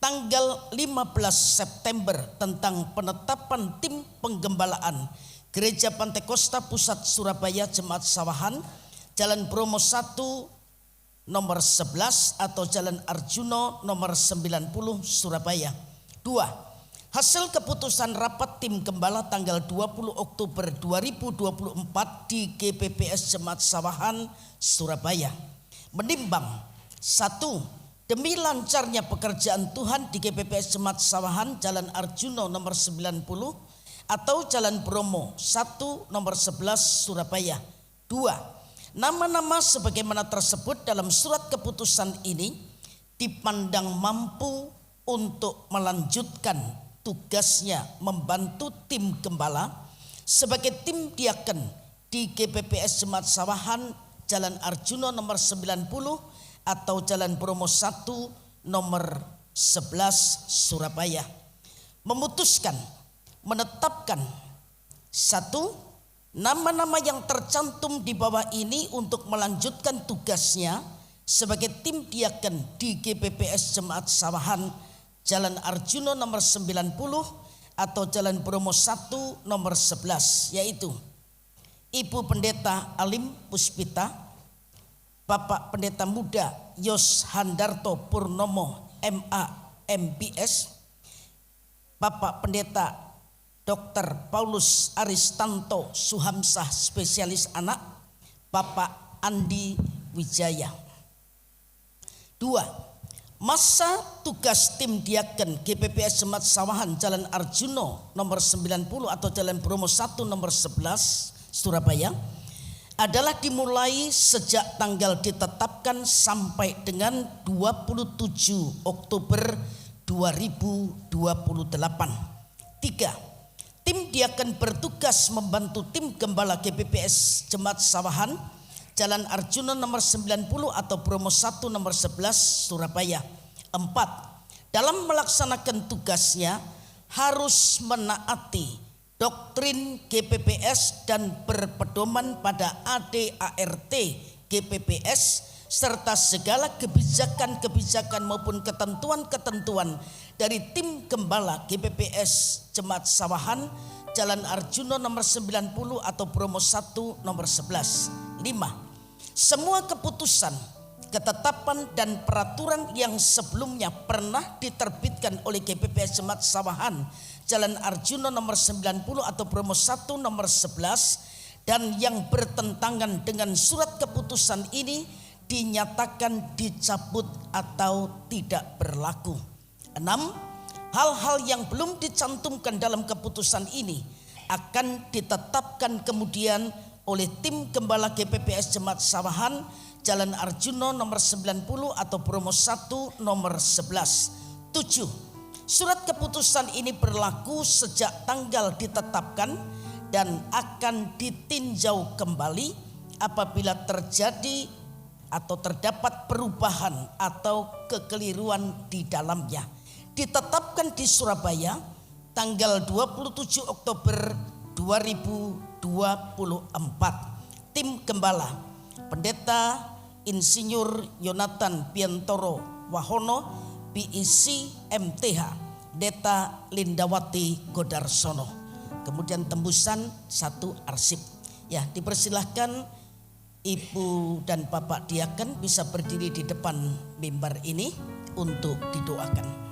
B: tanggal 15 September tentang penetapan tim penggembalaan Gereja Pantekosta Pusat Surabaya Jemaat Sawahan Jalan Bromo 1 nomor 11 atau Jalan Arjuno nomor 90 Surabaya. 2. Hasil keputusan rapat tim gembala tanggal 20 Oktober 2024 di GPPS Jemaat Sawahan Surabaya menimbang 1. Demi lancarnya pekerjaan Tuhan di GPPS Jemaat Sawahan Jalan Arjuno nomor 90 atau Jalan Bromo 1 nomor 11 Surabaya. 2. Nama-nama sebagaimana tersebut dalam surat keputusan ini dipandang mampu untuk melanjutkan tugasnya membantu tim gembala sebagai tim diaken di GPPS Jemaat Sawahan Jalan Arjuno nomor 90 atau Jalan Bromo 1 nomor 11 Surabaya. Memutuskan menetapkan 1. Nama-nama yang tercantum di bawah ini untuk melanjutkan tugasnya sebagai tim diaken di GPPS Jemaat Sawahan Jalan Arjuno nomor 90 atau Jalan Bromo 1 nomor 11 yaitu Ibu Pendeta Alim Puspita, Bapak Pendeta Muda Yos Handarto Purnomo MA MPS, Bapak Pendeta Dr. Paulus Aristanto Suhamsah Spesialis Anak, Bapak Andi Wijaya. 2. Masa tugas tim diaken GPPS Jemaat Sawahan Jalan Arjuno nomor 90 atau Jalan Bromo 1 nomor 11 Surabaya adalah dimulai sejak tanggal ditetapkan sampai dengan 27 Oktober 2028. 3. Tim diaken bertugas membantu tim gembala GPPS Jemaat Sawahan Jalan Arjuno nomor 90 atau Bromo 1 nomor 11 Surabaya. 4. Dalam melaksanakan tugasnya harus menaati doktrin GPPS dan berpedoman pada ADART GPPS serta segala kebijakan-kebijakan maupun ketentuan-ketentuan dari tim gembala GPPS Jemaat Sawahan, Jalan Arjuna nomor 90 atau Bromo 1 nomor 11. 5. Semua keputusan, ketetapan dan peraturan yang sebelumnya pernah diterbitkan oleh GPPS Jemaat Sawahan, Jalan Arjuna nomor 90 atau Bromo 1 nomor 11 dan yang bertentangan dengan surat keputusan ini dinyatakan dicabut atau tidak berlaku. 6. Hal-hal yang belum dicantumkan dalam keputusan ini akan ditetapkan kemudian oleh tim gembala GPPS Jemaat Sawahan, Jalan Arjuna nomor 90 atau Bromo 1 nomor 11. 7. Surat keputusan ini berlaku sejak tanggal ditetapkan dan akan ditinjau kembali apabila terjadi atau terdapat perubahan atau kekeliruan di dalamnya. Ditetapkan di Surabaya tanggal 27 Oktober 2024. Tim Gembala Pendeta Insinyur Yonatan Piantoro Wahono, PIC MTH, Pendeta Lindawati Godarsono. Kemudian tembusan 1 arsip. Ya, dipersilahkan Ibu dan Bapak Diaken bisa berdiri di depan mimbar ini untuk didoakan.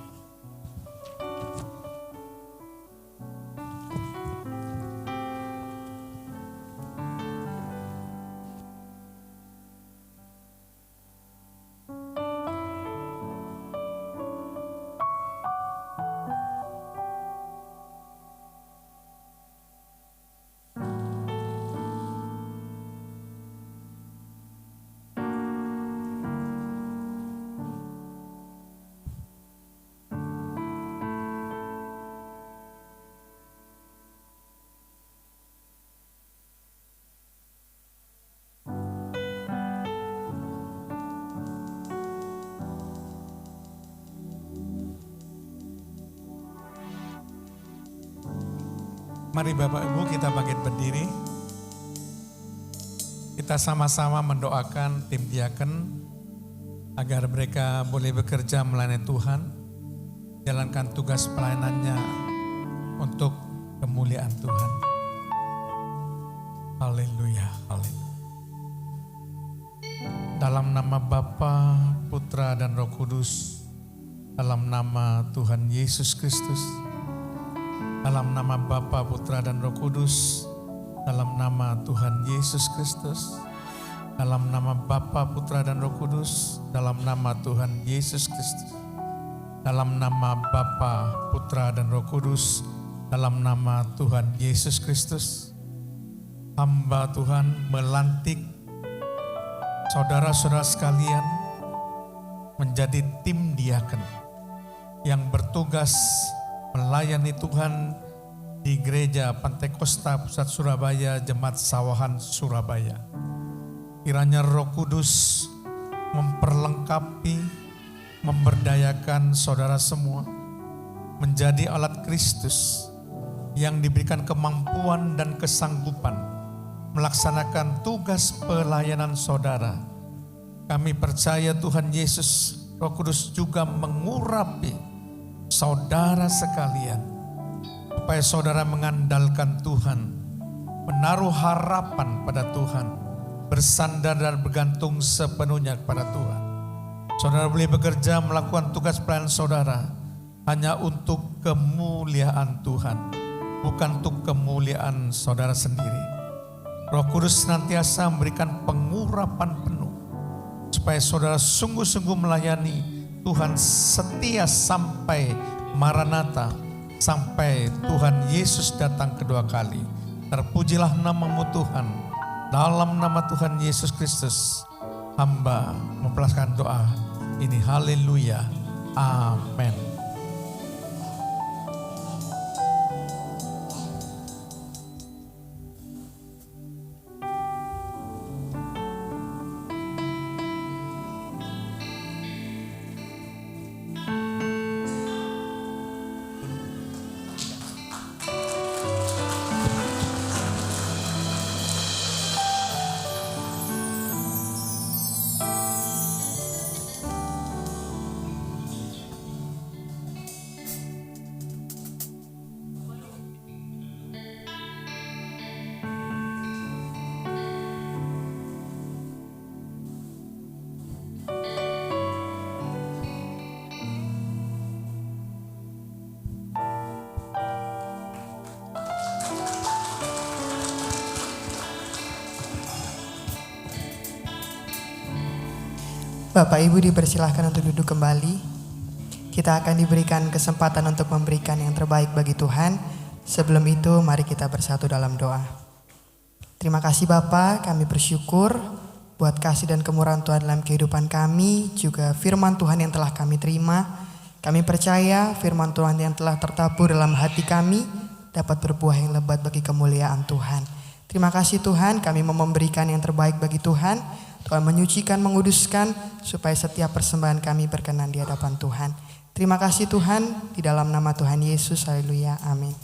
F: Mari Bapak Ibu kita bangkit berdiri. Kita sama-sama mendoakan tim diaken agar mereka boleh bekerja melayani Tuhan, jalankan tugas pelayanannya untuk kemuliaan Tuhan. Haleluya, haleluya. Dalam nama Bapa, Putra dan Roh Kudus, dalam nama Tuhan Yesus Kristus, dalam nama Bapa, Putra dan Roh Kudus, dalam nama Tuhan Yesus Kristus, dalam nama Bapa, Putra dan Roh Kudus, dalam nama Tuhan Yesus Kristus, dalam nama Bapa, Putra dan Roh Kudus, dalam nama Tuhan Yesus Kristus, hamba Tuhan melantik saudara-saudara sekalian menjadi tim diaken yang bertugas melayani Tuhan di Gereja Pantekosta Pusat Surabaya, Jemaat Sawahan Surabaya. Kiranya Roh Kudus memperlengkapi, memberdayakan saudara semua menjadi alat Kristus yang diberikan kemampuan dan kesanggupan melaksanakan tugas pelayanan saudara. Kami percaya Tuhan Yesus, Roh Kudus juga mengurapi saudara sekalian, supaya saudara mengandalkan Tuhan, menaruh harapan pada Tuhan, bersandar dan bergantung sepenuhnya kepada Tuhan. Saudara boleh bekerja melakukan tugas pelayanan saudara hanya untuk kemuliaan Tuhan, bukan untuk kemuliaan saudara sendiri. Roh Kudus senantiasa memberikan pengurapan penuh, supaya saudara sungguh-sungguh melayani Tuhan setia sampai Maranatha, sampai Tuhan Yesus datang kedua kali. Terpujilah namamu Tuhan. Dalam nama Tuhan Yesus Kristus, hamba mempersilakan doa ini. Haleluya. Amin.
A: Bapak Ibu dipersilahkan untuk duduk kembali. Kita akan diberikan kesempatan untuk memberikan yang terbaik bagi Tuhan. Sebelum itu mari kita bersatu dalam doa. Terima kasih Bapa, kami bersyukur buat kasih dan kemurahan Tuhan dalam kehidupan kami, juga firman Tuhan yang telah kami terima. Kami percaya firman Tuhan yang telah tertabur dalam hati kami dapat berbuah yang lebat bagi kemuliaan Tuhan. Terima kasih Tuhan, kami mau memberikan yang terbaik bagi Tuhan. Tuhan menyucikan, menguduskan, supaya setiap persembahan kami berkenan di hadapan Tuhan. Terima kasih Tuhan, di dalam nama Tuhan Yesus, haleluya, amin.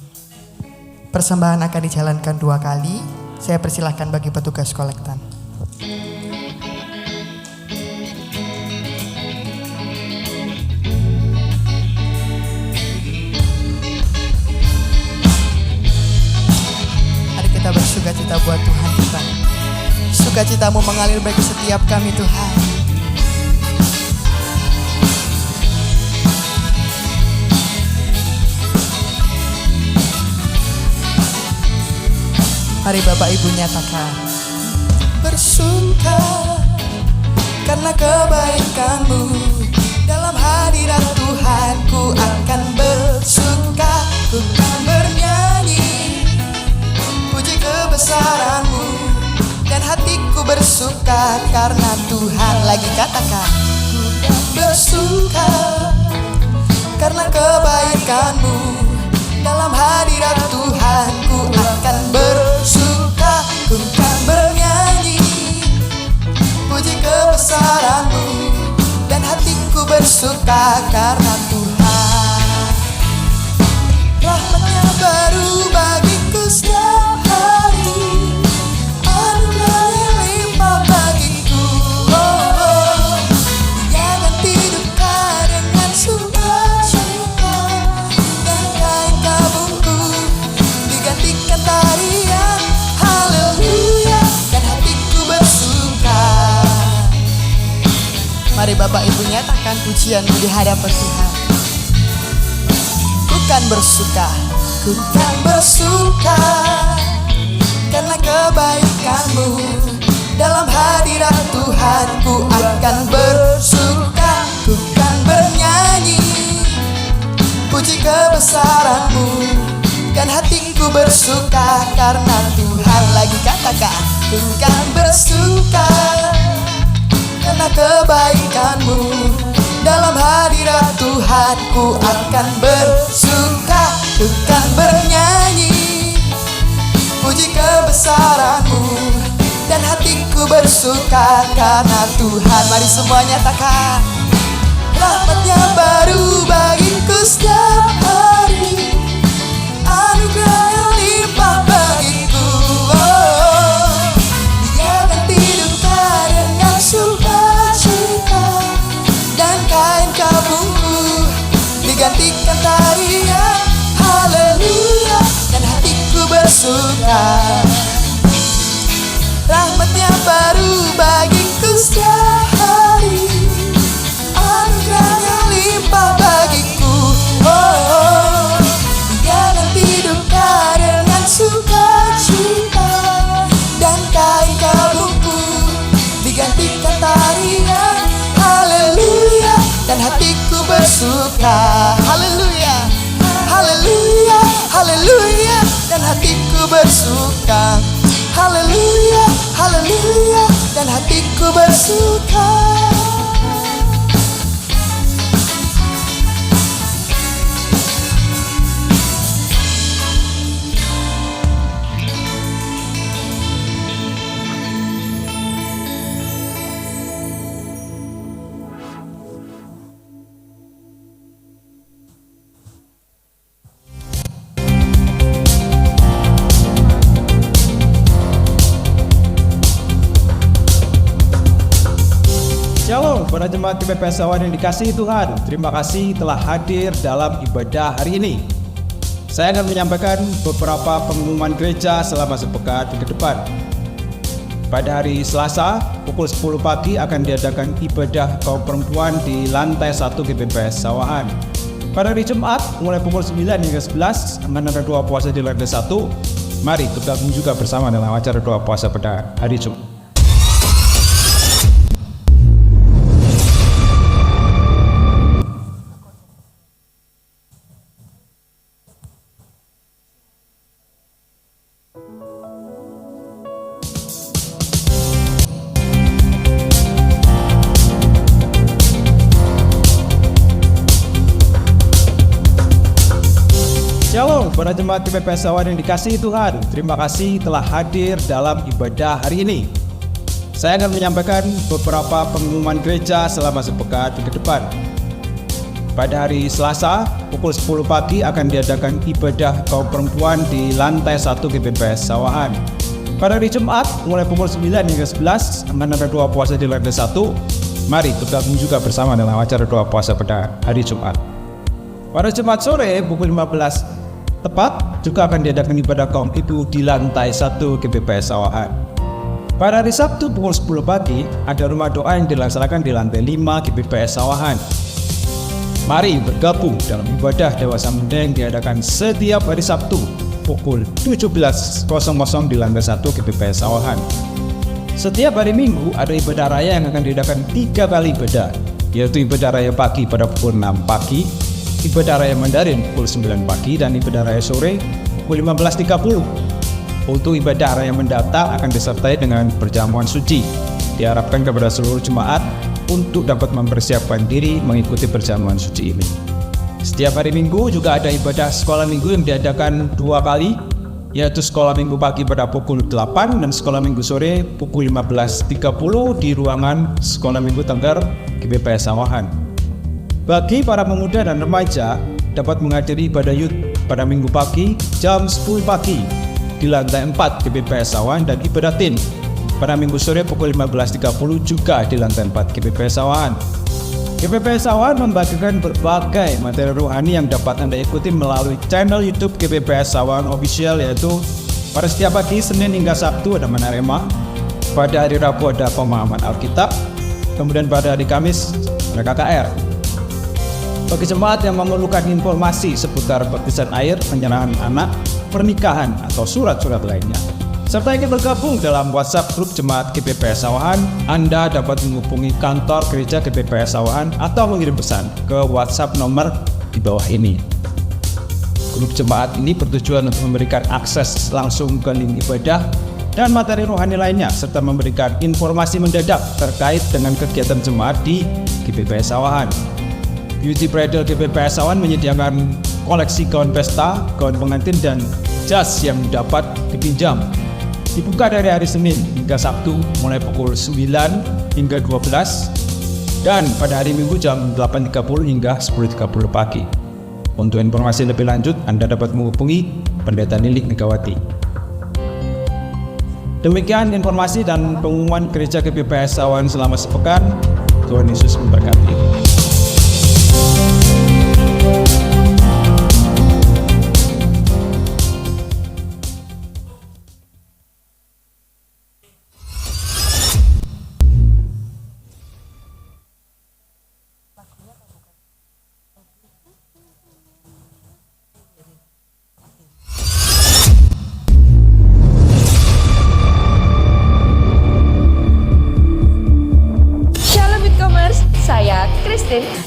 A: Persembahan akan dijalankan 2 kali. Saya persilahkan bagi petugas kolektan. Mari kita bersukacita buat Tuhan kita. Sukacitamu mengalir bagi setiap kami Tuhan. Mari Bapak Ibu nyatakan. Bersuka karena kebaikan-Mu, dalam hadirat Tuhan ku akan bersuka, ku akan bernyanyi puji kebesaran-Mu, dan hatiku bersuka karena Tuhan. Lagi katakan, ku akan bersuka karena kebaikan-Mu, dalam hadirat Tuhan ku akan bersuka, ku akan bernyanyi puji kebesaran-Mu, dan hatiku bersuka karena Tuhan. Rahmat-Nya baru bagiku setiap hari, anugerah-Nya limpah bagiku. Dia ganti duka dengan sukacita, dan kain kabungku digantikan tarian haleluya, dan hatiku bersuka. Mari Bapak Ibu nyatakan pujian-Mu di hadapan Tuhan. Ku kan bersuka, ku kan bersuka karena kebaikan-Mu, dalam hadirat Tuhan ku akan bersuka, ku kan bernyanyi puji kebesaran-Mu, dan hatiku bersuka karena Tuhan. Lagi katakan, ku kan bersuka karena kebaikan-Mu, dalam hadirat Tuhan ku akan bersuka, ku kan bernyanyi puji kebesaran-Mu, dan hatiku bersuka karena Tuhan. Mari semua nyatakan. Rahmat-Nya baru bagiku setiap hari, anugerah-Nya limpah bagiku. Dia ganti duka dengan sukacita, dan kain kabungku digantikan tarian haleluya, dan hatiku bersuka. Rahmat-Nya baru bagiku setiap hari, anugerah-Nya limpah bagiku. Dia ganti duka dengan sukacita, dan kain kabungku digantikan tarian haleluya, dan hatiku bersuka. Haleluya, haleluya, haleluya, dan hatiku bersuka. Haleluya, haleluya, dan hatiku bersuka.
G: Shalom para jemaat GBPS Sawahan yang dikasihi Tuhan. Terima kasih telah hadir dalam ibadah hari ini. Saya akan menyampaikan beberapa pengumuman gereja selama sepekan ke depan. Pada hari Selasa pukul 10 pagi akan diadakan ibadah kaum perempuan di lantai 1 GBPS Sawahan. Pada hari Jumat mulai pukul 9 hingga 11 akan ada doa puasa di lantai 1. Mari bergabung juga bersama dalam acara doa puasa pada hari Jumat. Shalom para jemaat GPPS Sawahan yang dikasihi Tuhan. Terima kasih telah hadir dalam ibadah hari ini. Saya akan menyampaikan beberapa pengumuman gereja selama sepekan ke depan. Pada hari Selasa pukul 10 pagi akan diadakan ibadah kaum perempuan di lantai 1 GPPS Sawahan. Pada hari Jumat mulai pukul 9 hingga 11 akan ada doa puasa di lantai 1. Mari bergabung juga bersama dalam acara doa puasa pada hari Jumat. Pada Jumat sore pukul 15 tepat juga akan diadakan ibadah kaum ibu di lantai 1 GPPS Sawahan. Pada hari Sabtu pukul 10 pagi ada rumah doa yang dilaksanakan di lantai 5 GPPS Sawahan. Mari bergabung dalam ibadah dewasa muda yang diadakan setiap hari Sabtu pukul 17.00 di lantai 1 GPPS Sawahan. Setiap hari Minggu ada ibadah raya yang akan diadakan 3 kali ibadah, yaitu ibadah raya pagi pada pukul 6 pagi, ibadah raya Mandarin pukul 9 pagi, dan ibadah raya sore pukul 15.30. Untuk ibadah raya mendatang akan disertai dengan perjamuan suci. Diharapkan kepada seluruh jemaat untuk dapat mempersiapkan diri mengikuti perjamuan suci ini. Setiap hari Minggu juga ada ibadah sekolah minggu yang diadakan 2 kali, yaitu sekolah minggu pagi pada pukul 8 dan sekolah minggu sore pukul 15.30 di ruangan sekolah minggu Tengger GPPS Sawahan. Bagi para pemuda dan remaja dapat menghadiri ibadah youth pada minggu pagi jam 10 pagi di lantai 4 GPPS Sawahan dan ibadah teen pada minggu sore pukul 15.30 juga di lantai 4 GPPS Sawahan. GPPS Sawahan membagikan berbagai materi rohani yang dapat Anda ikuti melalui channel YouTube GPPS Sawahan Official, yaitu pada setiap pagi Senin hingga Sabtu ada Manarema, pada hari Rabu ada pemahaman Alkitab, kemudian pada hari Kamis ada KKR. Bagi jemaat yang memerlukan informasi seputar baptisan air, penyerahan anak, pernikahan, atau surat-surat lainnya, serta ingin bergabung dalam WhatsApp grup jemaat GPPS Sawahan, Anda dapat menghubungi kantor gereja GPPS Sawahan atau mengirim pesan ke WhatsApp nomor di bawah ini. Grup jemaat ini bertujuan untuk memberikan akses langsung ke link ibadah dan materi rohani lainnya, serta memberikan informasi mendadak terkait dengan kegiatan jemaat di GPPS Sawahan. Beauty Bridal GPPS Sawahan menyediakan koleksi gaun pesta, gaun pengantin, dan jas yang dapat dipinjam. Dibuka dari hari Senin hingga Sabtu mulai pukul 9 hingga 12 dan pada hari Minggu jam 8.30 hingga 10.30 pagi. Untuk informasi lebih lanjut Anda dapat menghubungi Pendeta Nilik Negawati. Demikian informasi dan pengumuman gereja GPPS Sawahan selama sepekan. Tuhan Yesus memberkati.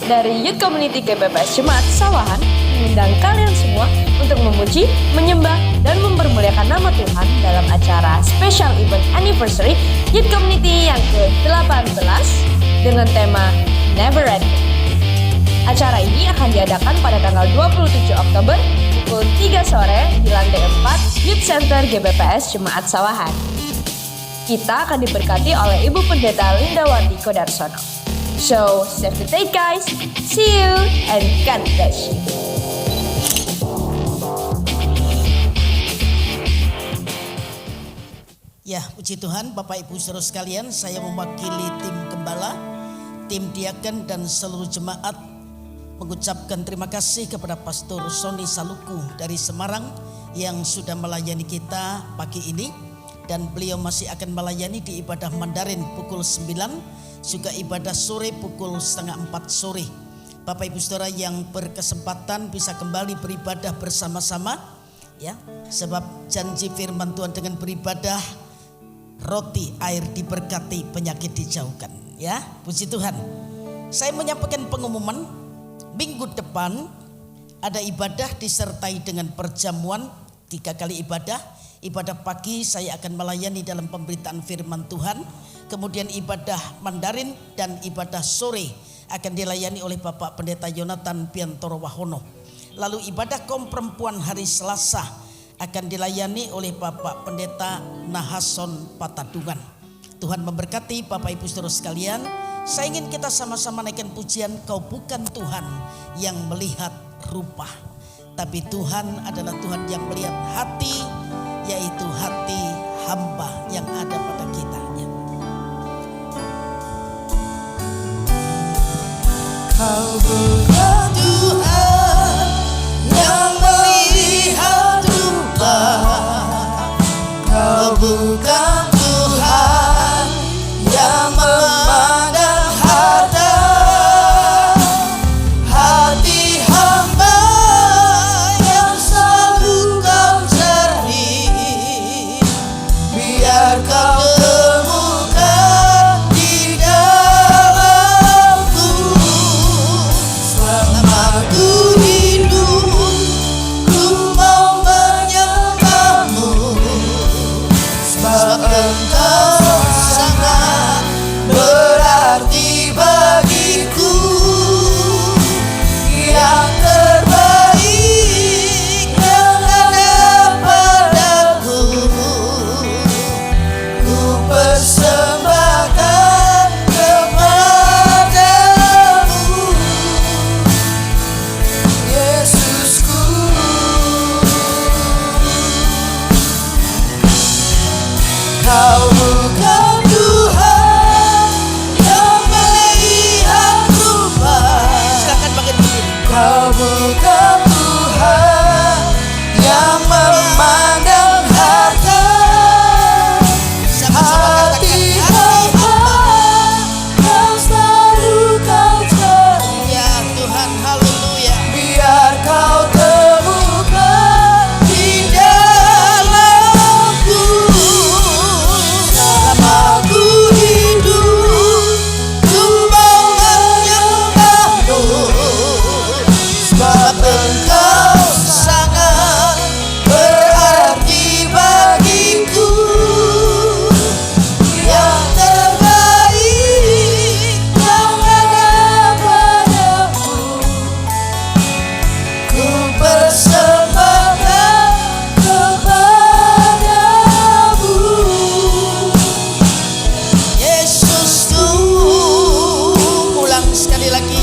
E: Dari Youth Community GPPS Jemaat Sawahan mengundang kalian semua untuk memuji, menyembah, dan mempermuliakan nama Tuhan dalam acara Special Event Anniversary Youth Community yang ke-18 dengan tema Never Ending. Acara ini akan diadakan pada tanggal 27 Oktober pukul 3 sore di lantai 4 Youth Center GPPS Jemaat Sawahan. Kita akan diberkati oleh Ibu Pendeta Lindawati Kodarsono. So, save the date guys, see you and God bless you.
B: Ya, puji Tuhan, Bapak Ibu Saudara sekalian, saya mewakili tim gembala, tim diaken dan seluruh jemaat mengucapkan terima kasih kepada Pastor Sony Saluku dari Semarang yang sudah melayani kita pagi ini, dan beliau masih akan melayani di ibadah Mandarin pukul 9, juga ibadah sore pukul 3:30 sore. Bapak Ibu Saudara yang berkesempatan bisa kembali beribadah bersama-sama, ya, sebab janji firman Tuhan dengan beribadah roti air diberkati, penyakit dijauhkan, ya. Puji Tuhan. Saya menyampaikan pengumuman minggu depan ada ibadah disertai dengan perjamuan 3 kali ibadah. Ibadah pagi saya akan melayani dalam pemberitaan firman Tuhan. Kemudian ibadah Mandarin dan ibadah sore akan dilayani oleh Bapak Pendeta Yonatan Piantoro Wahono. Lalu ibadah kaum perempuan hari Selasa akan dilayani oleh Bapak Pendeta Nahason Patadungan. Tuhan memberkati Bapak Ibu Saudara sekalian. Saya ingin kita sama-sama naikkan pujian, Kau bukan Tuhan yang melihat rupa, tapi Tuhan adalah Tuhan yang melihat hati, yaitu hati hamba yang ada pada kita.
C: Kau bukan Tuhan yang melihat rupa, Kau bukan Tuhan yang memandang harta, hati hamba yang selalu Kau cari, biar Kau temukan di dalamku. Selama ku hidup, ku mau menyembahmu, sebab Engkau sangat berarti bagiku. Yang terbaik yang ada padaku, ku persembahkan kepadamu, Yesusku. Kau bukan Tuhan yang melihat rupa,
B: Silakan bagian berdiri.
C: Kau bukan Tuhan yang memandang harta,
B: Sama-sama
C: hati
B: katakan,
C: hamba yang selalu Kau cari,
B: ya Tuhan, haleluya.
C: biar Kau temukan di dalamku. Selama ku hidup, ku mau menyembahmu, sebab Engkau sangat berarti bagiku. Yang terbaik yang ada padaku, ku persembahkan kepadamu,
B: Yesusku. Ulang sekali lagi,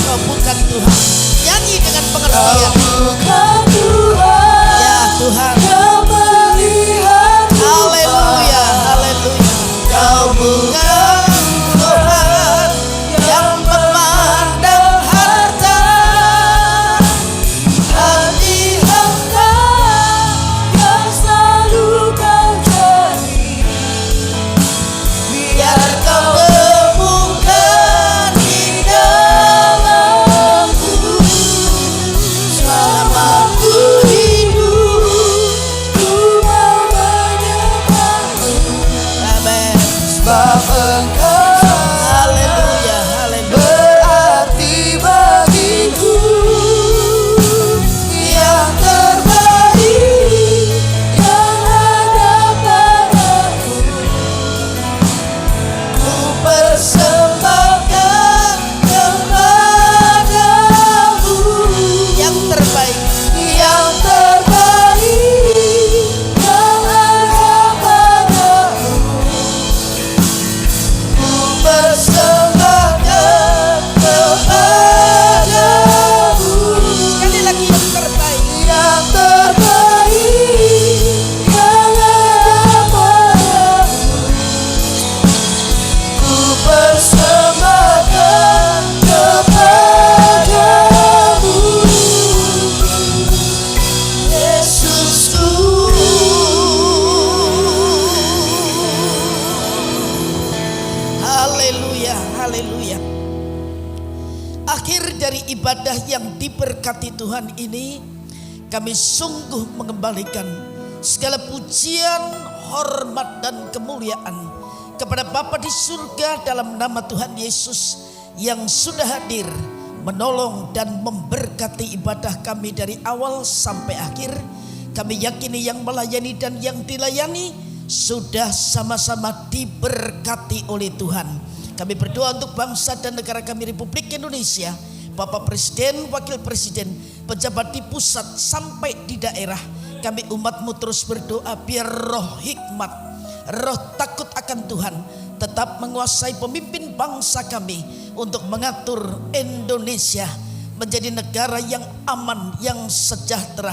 B: Kau bukan Tuhan. Nyanyi dengan
C: Kau
B: pengertian.
C: bukan Tuhan
B: Ya Tuhan,
C: yang melihat rupa,
B: haleluya, haleluya.
C: Kau bukan
B: Tuhan yang memandang harta,
C: hati hamba yang selalu Kau cari, biar Kau temukan di dalamku. Selama ku hidup, ku mau menyembahmu,
B: amin.
C: sebab Engkau
B: Haleluya, haleluya.
C: berarti bagiku. Yang terbaik yang ada padaku, ku persembahkan kepadamu.
B: Yang terbaik,
C: Yang terbaik yang ada padaku, ku persembahkan kepadamu.
B: sekali lagi yang terbaik.
C: Yang terbaik yang ada padaku, ku persembahkan kepadamu, Yesusku.
B: Haleluya, haleluya. Akhir dari ibadah yang diberkati Tuhan ini, kami sungguh mengembalikan segala pujian, hormat dan kemuliaan kepada Bapa di surga dalam nama Tuhan Yesus yang sudah hadir menolong dan memberkati ibadah kami dari awal sampai akhir. Kami yakini yang melayani dan yang dilayani sudah sama-sama diberkati oleh Tuhan. Kami berdoa untuk bangsa dan negara kami Republik Indonesia, Bapak Presiden, Wakil Presiden, pejabat di pusat sampai di daerah. Kami umat-Mu terus berdoa biar roh hikmat, roh takut akan Tuhan tetap menguasai pemimpin bangsa kami untuk mengatur Indonesia menjadi negara yang aman, yang sejahtera,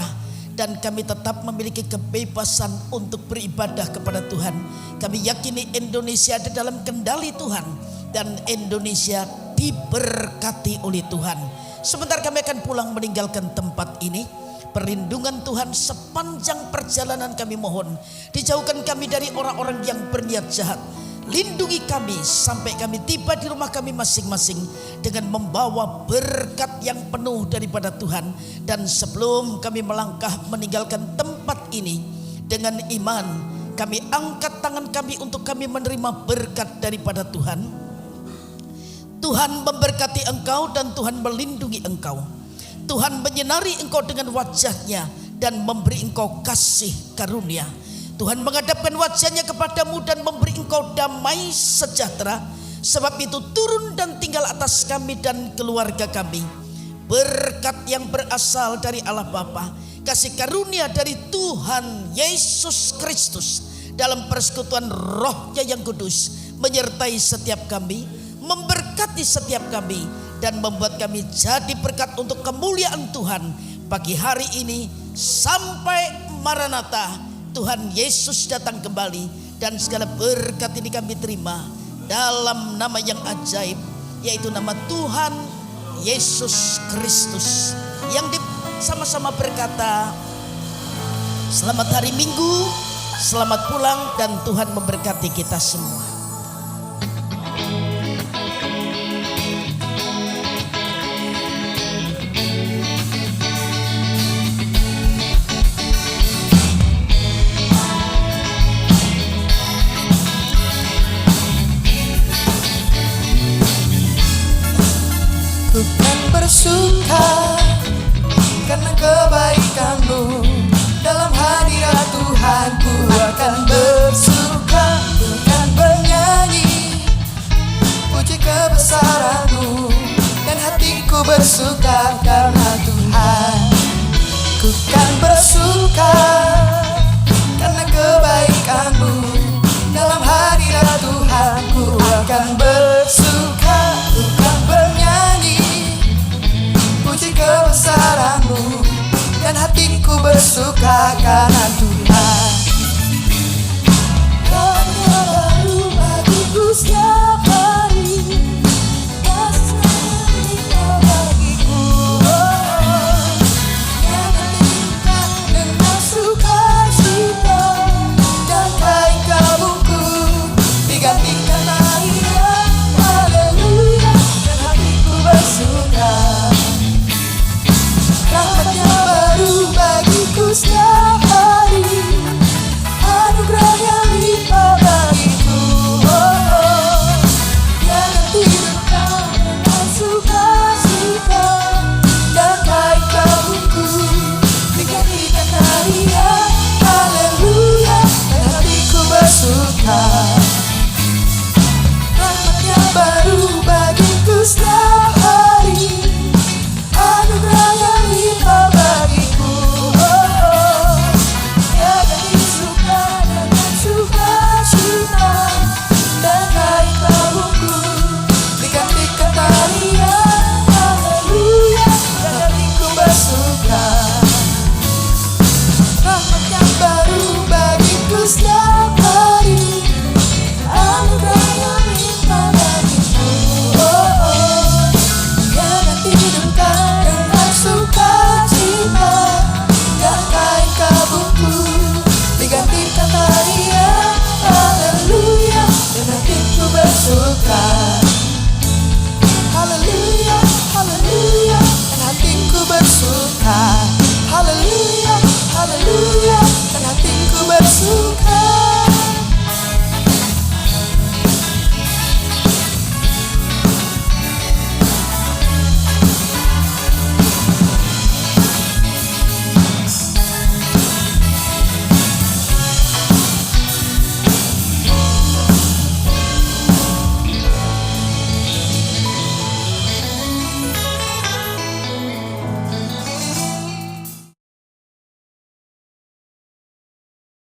B: dan kami tetap memiliki kebebasan untuk beribadah kepada Tuhan. Kami yakini Indonesia ada dalam kendali Tuhan dan Indonesia diberkati oleh Tuhan. Sebentar kami akan pulang meninggalkan tempat ini. Perlindungan Tuhan sepanjang perjalanan kami mohon. Dijauhkan kami dari orang-orang yang berniat jahat. Lindungi kami sampai kami tiba di rumah kami masing-masing dengan membawa berkat yang penuh daripada Tuhan. Dan sebelum kami melangkah meninggalkan tempat ini, dengan iman kami angkat tangan kami untuk kami menerima berkat daripada Tuhan. Tuhan memberkati engkau dan Tuhan melindungi engkau. Tuhan menyinari engkau dengan wajahnya dan memberi engkau kasih karunia. Tuhan menghadapkan wajahnya kepadamu dan memberi engkau damai sejahtera. Sebab itu turun dan tinggal atas kami dan keluarga kami berkat yang berasal dari Allah Bapa, kasih karunia dari Tuhan Yesus Kristus dalam persekutuan Roh-Nya yang kudus menyertai setiap kami, memberkati setiap kami, dan membuat kami jadi berkat untuk kemuliaan Tuhan pagi hari ini sampai Maranatha, Tuhan Yesus datang kembali. Dan segala berkat ini kami terima dalam nama yang ajaib, yaitu nama Tuhan Yesus Kristus, yang sama-sama berkata selamat hari Minggu, selamat pulang, dan Tuhan memberkati kita semua.
C: Ku kan bersuka karena kebaikan-Mu. Dalam hadirat Tuhan ku akan bersuka. Ku kan bernyanyi puji kebesaran-Mu, dan hatiku bersuka karena Tuhan. Ku kan bersuka karena kebaikan-Mu. Dalam hadirat Tuhan ku akan bersuka. Ku kan bernyanyi puji kebesaran-Mu, dan hatiku bersuka karena Tuhan. Karena baru bagiku setiap hari, kasih-Mu bagiku, yang tingkat dengan sukacita, dan kain kabungku digantikan tarian haleluya, dan hatiku bersuka. Rahmat-Nya baru bagiku setiap hari, anugerah yang limpah bagiku, yang tidurkan dengan sukacita, dan kain kabungku digantikan tarian haleluya, dan hatiku bersuka. Rahmat-Nya baru bagiku setiap hari, anugerah yang limpah bagiku, yang disukkan dengan sukacita, dan kain kabungku digantikan tarian haleluya, dan hatiku bersuka. Rahmat-Nya baru bagiku setiap hari, anugerah yang limpah bagiku, yang tidurkan dengan sukacita, dan kain kabungku digantikan tarian haleluya, dan hatiku bersuka. Haleluya, haleluya, dan hatiku bersuka. Haleluya, haleluya, dan hatiku bersuka.